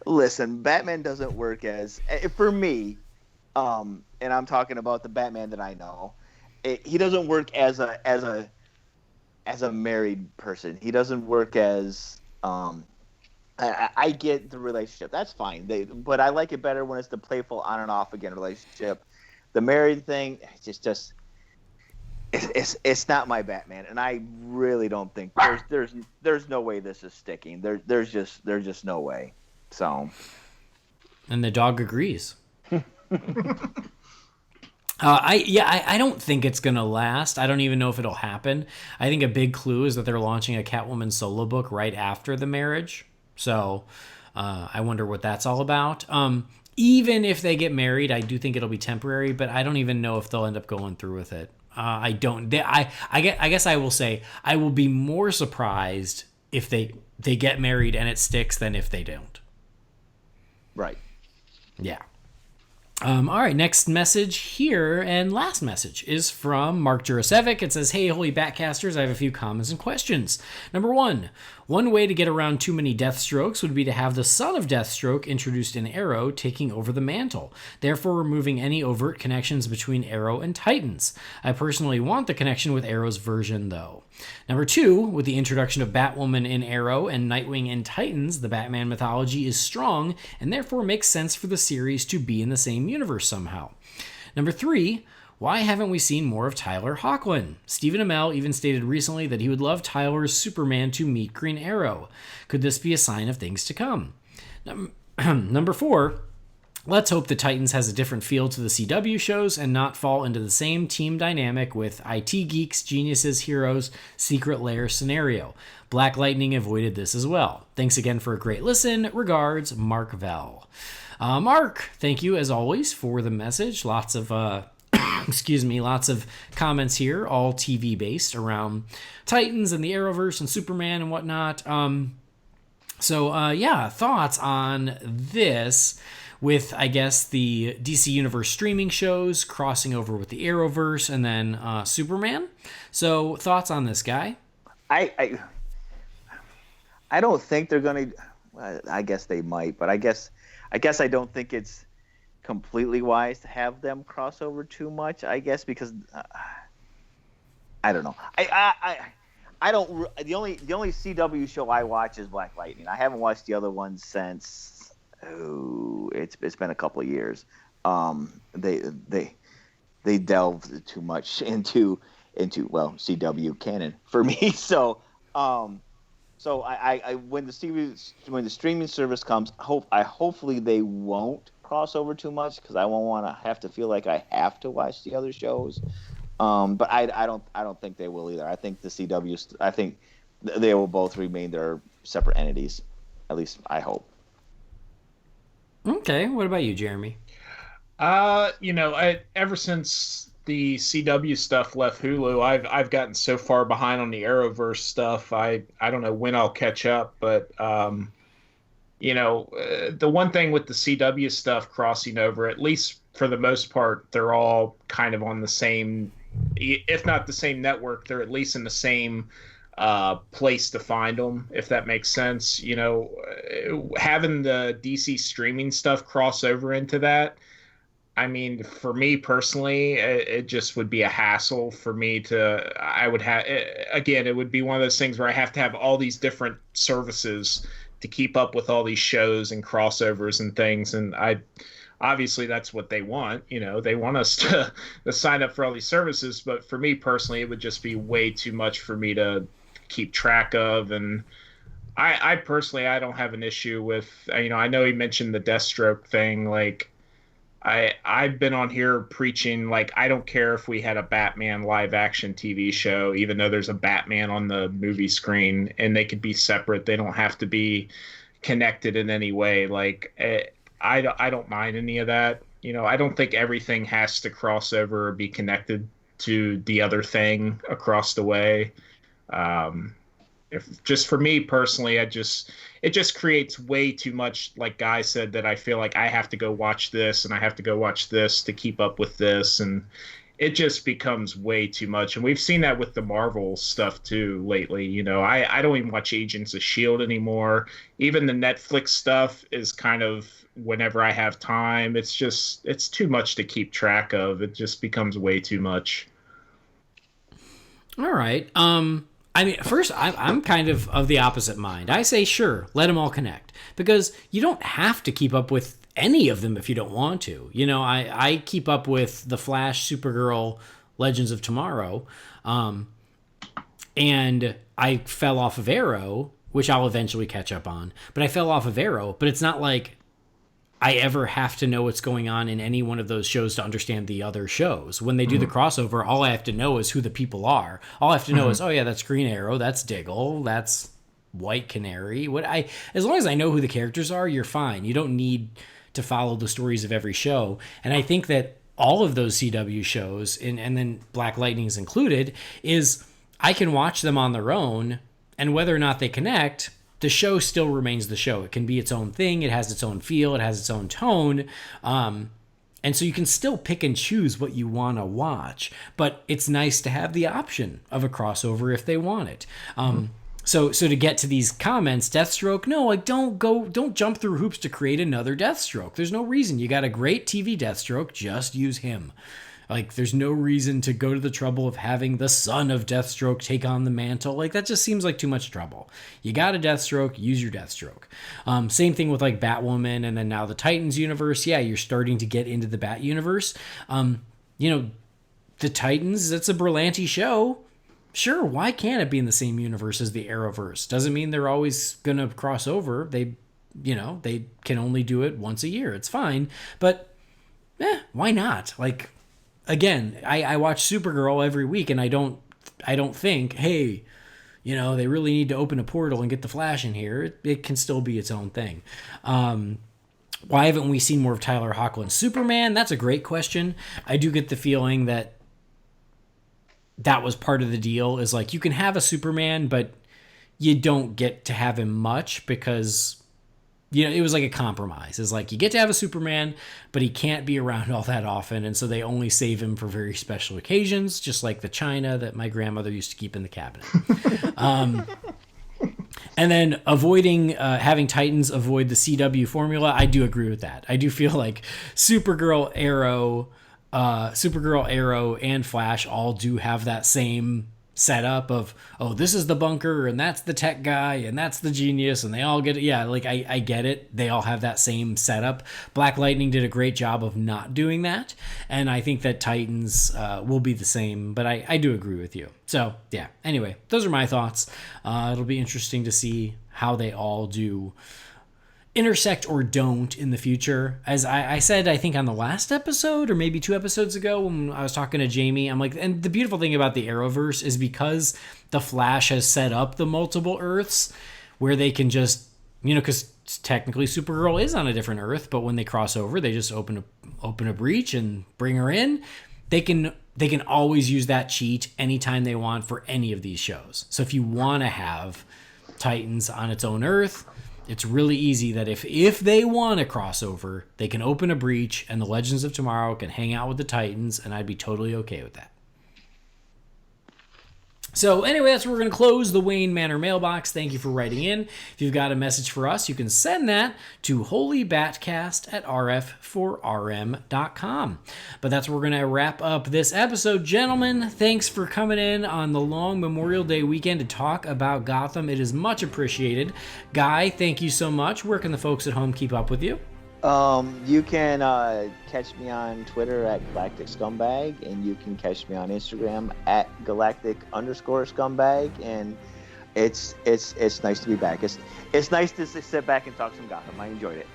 Listen, Batman doesn't work for me, and I'm talking about the Batman that I know. He doesn't work as a married person. He doesn't work as I get the relationship. That's fine. But I like it better when it's the playful on and off again relationship. The married thing, it's not my Batman, and I really don't think there's no way this is sticking. There's just no way. So, and the dog agrees. I don't think it's gonna last. I don't even know if it'll happen. I think a big clue is that they're launching a Catwoman solo book right after the marriage. So I wonder what that's all about. Even if they get married, I do think it'll be temporary, but I don't even know if they'll end up going through with it. I don't. I guess I will say I will be more surprised if they get married and it sticks than if they don't. Right. Yeah. All right, next message here, and last message is from Mark Jurasevic. It says, "Hey, Holy BatCasters, I have a few comments and questions. Number one way to get around too many Deathstrokes would be to have the son of Deathstroke introduced in Arrow taking over the mantle, therefore removing any overt connections between Arrow and Titans. I personally want the connection with Arrow's version, though. Number two, with the introduction of Batwoman in Arrow and Nightwing in Titans, the Batman mythology is strong and therefore makes sense for the series to be in the same universe somehow. Number three, why haven't we seen more of Tyler Hoechlin? Stephen Amell even stated recently that he would love Tyler's Superman to meet Green Arrow. Could this be a sign of things to come? Number four, let's hope the Titans has a different feel to the CW shows and not fall into the same team dynamic with IT geeks, geniuses, heroes, secret lair scenario. Black Lightning avoided this as well. Thanks again for a great listen. Regards, Mark Vell." Mark, thank you as always for the message. Lots of lots of comments here, all TV based around Titans and the Arrowverse and Superman and whatnot. Thoughts on this with, I guess, the DC Universe streaming shows crossing over with the Arrowverse and then Superman. So thoughts on this, guy? I don't think they're going to. I guess they might, but I guess I don't think it's completely wise to have them cross over too much. I guess because I don't know. I don't. The only CW show I watch is Black Lightning. I haven't watched the other ones since. It's been a couple of years. They delved too much into CW canon for me. So I when the streaming service comes, hopefully they won't cross over too much, because I won't want to have to feel like I have to watch the other shows. But I don't think they will either. I think the CW. I think they will both remain their separate entities. At least I hope. Okay, what about you, Jeremy? Ever since the CW stuff left Hulu, I've gotten so far behind on the Arrowverse stuff. I don't know when I'll catch up, but the one thing with the CW stuff crossing over, at least for the most part, they're all kind of on the same, if not the same network, they're at least in the same place to find them, if that makes sense. Having the DC streaming stuff cross over into that, I mean, for me personally, it just would be a hassle for me to. I would have again. It would be one of those things where I have to have all these different services to keep up with all these shows and crossovers and things. And I obviously that's what they want. They want us to sign up for all these services. But for me personally, it would just be way too much for me to keep track of. And I personally, I don't have an issue with. I know he mentioned the Deathstroke thing, like. I've been on here preaching, like, I don't care if we had a Batman live action TV show, even though there's a Batman on the movie screen, and they could be separate. They don't have to be connected in any way. Like, I don't mind any of that. I don't think everything has to cross over or be connected to the other thing across the way. If just for me personally, it just creates way too much, like Guy said, that I feel like I have to go watch this and I have to go watch this to keep up with this, and it just becomes way too much. And we've seen that with the Marvel stuff too lately. I don't even watch Agents of S.H.I.E.L.D. anymore. Even the Netflix stuff is kind of whenever I have time. It's too much to keep track of. It just becomes way too much. All right. I mean, first, I'm kind of the opposite mind. I say, sure, let them all connect. Because you don't have to keep up with any of them if you don't want to. I keep up with The Flash, Supergirl, Legends of Tomorrow. And I fell off of Arrow, which I'll eventually catch up on. But I fell off of Arrow, but it's not like I ever have to know what's going on in any one of those shows to understand the other shows. When they do the crossover, all I have to know is who the people are. All I have to know is, oh yeah, that's Green Arrow, that's Diggle, that's White Canary. As long as I know who the characters are, you're fine. You don't need to follow the stories of every show. And I think that all of those CW shows, and then Black Lightning's included, is I can watch them on their own, and whether or not they connect, the show still remains the show. It can be its own thing. It has its own feel. It has its own tone. And so you can still pick and choose what you want to watch. But it's nice to have the option of a crossover if they want it. So to get to these comments, Deathstroke, no, like don't jump through hoops to create another Deathstroke. There's no reason. You got a great TV Deathstroke. Just use him. Like, there's no reason to go to the trouble of having the son of Deathstroke take on the mantle. Like, that just seems like too much trouble. You got a Deathstroke, use your Deathstroke. Same thing with, like, Batwoman and then now the Titans universe. Yeah, you're starting to get into the Bat universe. The Titans, that's a Berlanti show. Sure, why can't it be in the same universe as the Arrowverse? Doesn't mean they're always going to cross over. They can only do it once a year. It's fine. But, why not? Like, again, I watch Supergirl every week, and I don't think, hey, they really need to open a portal and get the Flash in here. It can still be its own thing. Why haven't we seen more of Tyler Hoechlin's Superman? That's a great question. I do get the feeling that was part of the deal, is like, you can have a Superman, but you don't get to have him much because it was like a compromise. It's like, you get to have a Superman, but he can't be around all that often. And so they only save him for very special occasions, just like the china that my grandmother used to keep in the cabinet. And then avoiding having Titans avoid the CW formula. I do agree with that. I do feel like Supergirl, Arrow, and Flash all do have that same setup of, oh, this is the bunker and that's the tech guy and that's the genius, and they all get it. Yeah, like I get it. They all have that same setup. Black Lightning did a great job of not doing that, and I think that Titans will be the same, but I do agree with you. So yeah, anyway, those are my thoughts. It'll be interesting to see how they all do intersect or don't in the future. As I said, I think on the last episode or maybe 2 episodes ago when I was talking to Jamie, I'm like, and the beautiful thing about the Arrowverse is because the Flash has set up the multiple Earths where they can just, because technically Supergirl is on a different Earth, but when they cross over, they just open a breach and bring her in. They can always use that cheat anytime they want for any of these shows. So if you want to have Titans on its own Earth, it's really easy that if they want a crossover, they can open a breach and the Legends of Tomorrow can hang out with the Titans, and I'd be totally okay with that. So anyway, that's where we're going to close the Wayne Manor mailbox. Thank you for writing in. If you've got a message for us, you can send that to Holy BatCast at rf4rm.com. But that's where we're going to wrap up this episode. Gentlemen, thanks for coming in on the long Memorial Day weekend to talk about Gotham. It is much appreciated. Guy, thank you so much. Where can the folks at home keep up with you? You can catch me on Twitter at Galactic Scumbag, and you can catch me on Instagram at Galactic_Scumbag. And it's nice to be back. It's nice to sit back and talk some Gotham. I enjoyed it.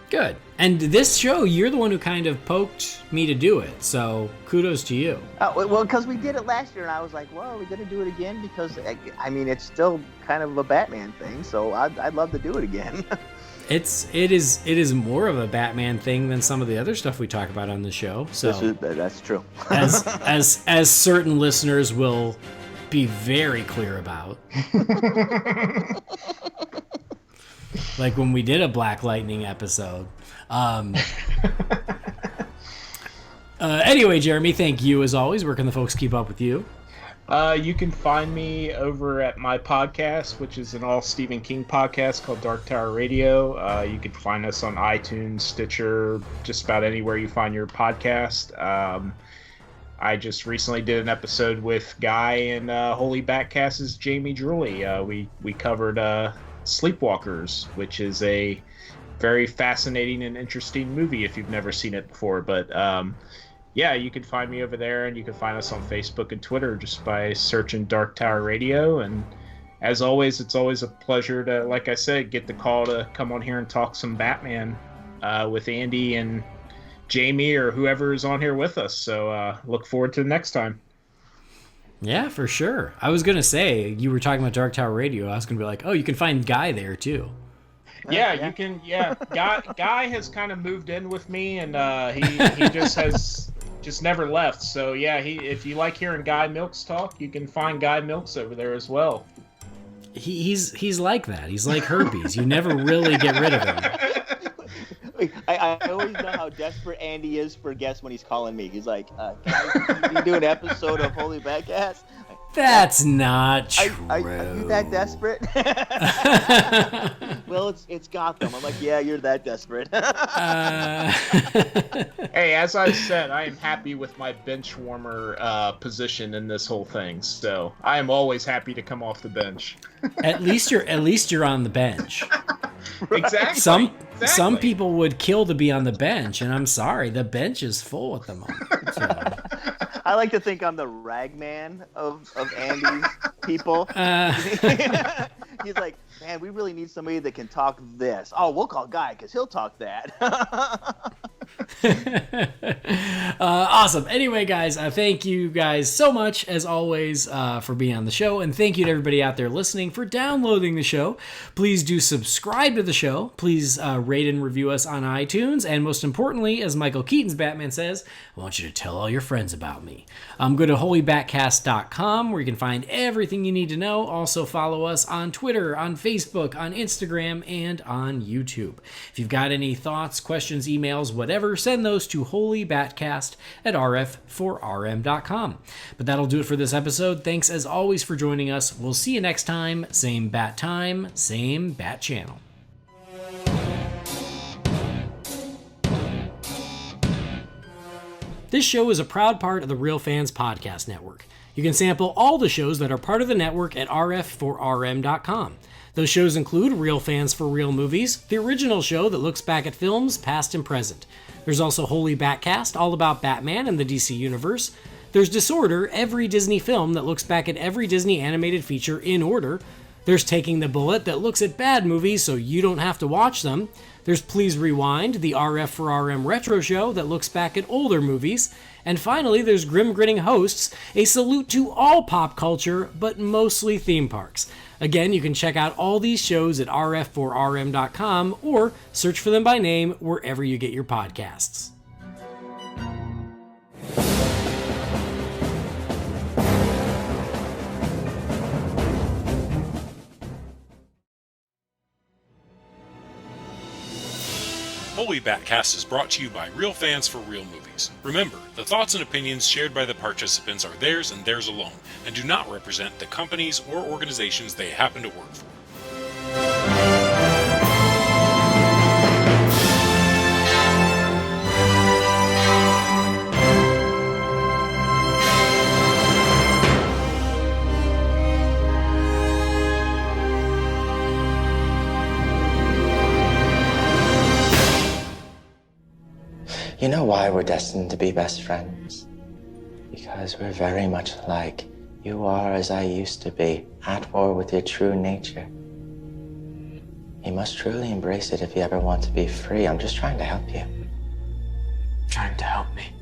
Good. And this show, you're the one who kind of poked me to do it, so kudos to you. Well, because we did it last year, and I was like, well, are we going to do it again? Because, I mean, it's still kind of a Batman thing, so I'd love to do it again. It is more of a Batman thing than some of the other stuff we talk about on the show. So that's true. as certain listeners will be very clear about. Like when we did a Black Lightning episode. Anyway, Jeremy, thank you as always. Where can the folks keep up with you? You can find me over at my podcast, which is an all Stephen King podcast called Dark Tower Radio. You can find us on iTunes, Stitcher, just about anywhere you find your podcast. I just recently did an episode with Guy and Holy BatCast's Jamie Drewley. We covered Sleepwalkers, which is a very fascinating and interesting movie if you've never seen it before. But yeah, you can find me over there, and you can find us on Facebook and Twitter just by searching Dark Tower Radio. And as always, it's always a pleasure to, like I said, get the call to come on here and talk some Batman with Andy and Jamie or whoever is on here with us. So look forward to the next time. Yeah, for sure. I was going to say, you were talking about Dark Tower Radio. I was going to be like, oh, you can find Guy there too. Yeah, you can. Yeah, Guy has kind of moved in with me, and he just never left. So yeah, if you like hearing Guy Milks talk, you can find Guy Milks over there as well. He's like that. He's like herpes. You never really get rid of him. I always know how desperate Andy is for guests when he's calling me. He's like, can you do an episode of Holy BatCast? That's not true. Are you that desperate? Well, it's Gotham. I'm like, yeah, you're that desperate. Hey, as I said, I am happy with my bench warmer position in this whole thing. So I am always happy to come off the bench. At least you're on the bench. Exactly. Some people would kill to be on the bench, and I'm sorry, the bench is full at the moment. So. I like to think I'm the ragman of Andy's people. He's like, man, we really need somebody that can talk this. Oh, we'll call Guy because he'll talk that. Awesome. Anyway, guys, thank you guys so much, as always, for being on the show. And thank you to everybody out there listening for downloading the show. Please do subscribe to the show. Please rate and review us on iTunes. And most importantly, as Michael Keaton's Batman says, I want you to tell all your friends about me. Go to holybatcast.com where you can find everything you need to know. Also follow us on Twitter, on Facebook, on Instagram, and on YouTube. If you've got any thoughts, questions, emails, whatever, send those to holybatcast at rf4rm.com. But that'll do it for this episode. Thanks as always for joining us. We'll see you next time. Same bat time, same bat channel. This show is a proud part of the Real Fans Podcast Network. You can sample all the shows that are part of the network at rf4rm.com. Those shows include Real Fans for Real Movies, the original show that looks back at films past and present. There's also Holy BatCast, all about Batman and the DC Universe. There's Disorder, every Disney film that looks back at every Disney animated feature in order. There's Taking the Bullet that looks at bad movies so you don't have to watch them. There's Please Rewind, the RF for RM retro show that looks back at older movies. And finally, there's Grim Grinning Hosts, a salute to all pop culture, but mostly theme parks. Again, you can check out all these shows at rf4rm.com or search for them by name wherever you get your podcasts. Holy BatCast is brought to you by real fans for real movies. Remember, the thoughts and opinions shared by the participants are theirs and theirs alone, and do not represent the companies or organizations they happen to work for. You know why we're destined to be best friends? Because we're very much alike. You are as I used to be, at war with your true nature. You must truly embrace it if you ever want to be free. I'm just trying to help you. Trying to help me.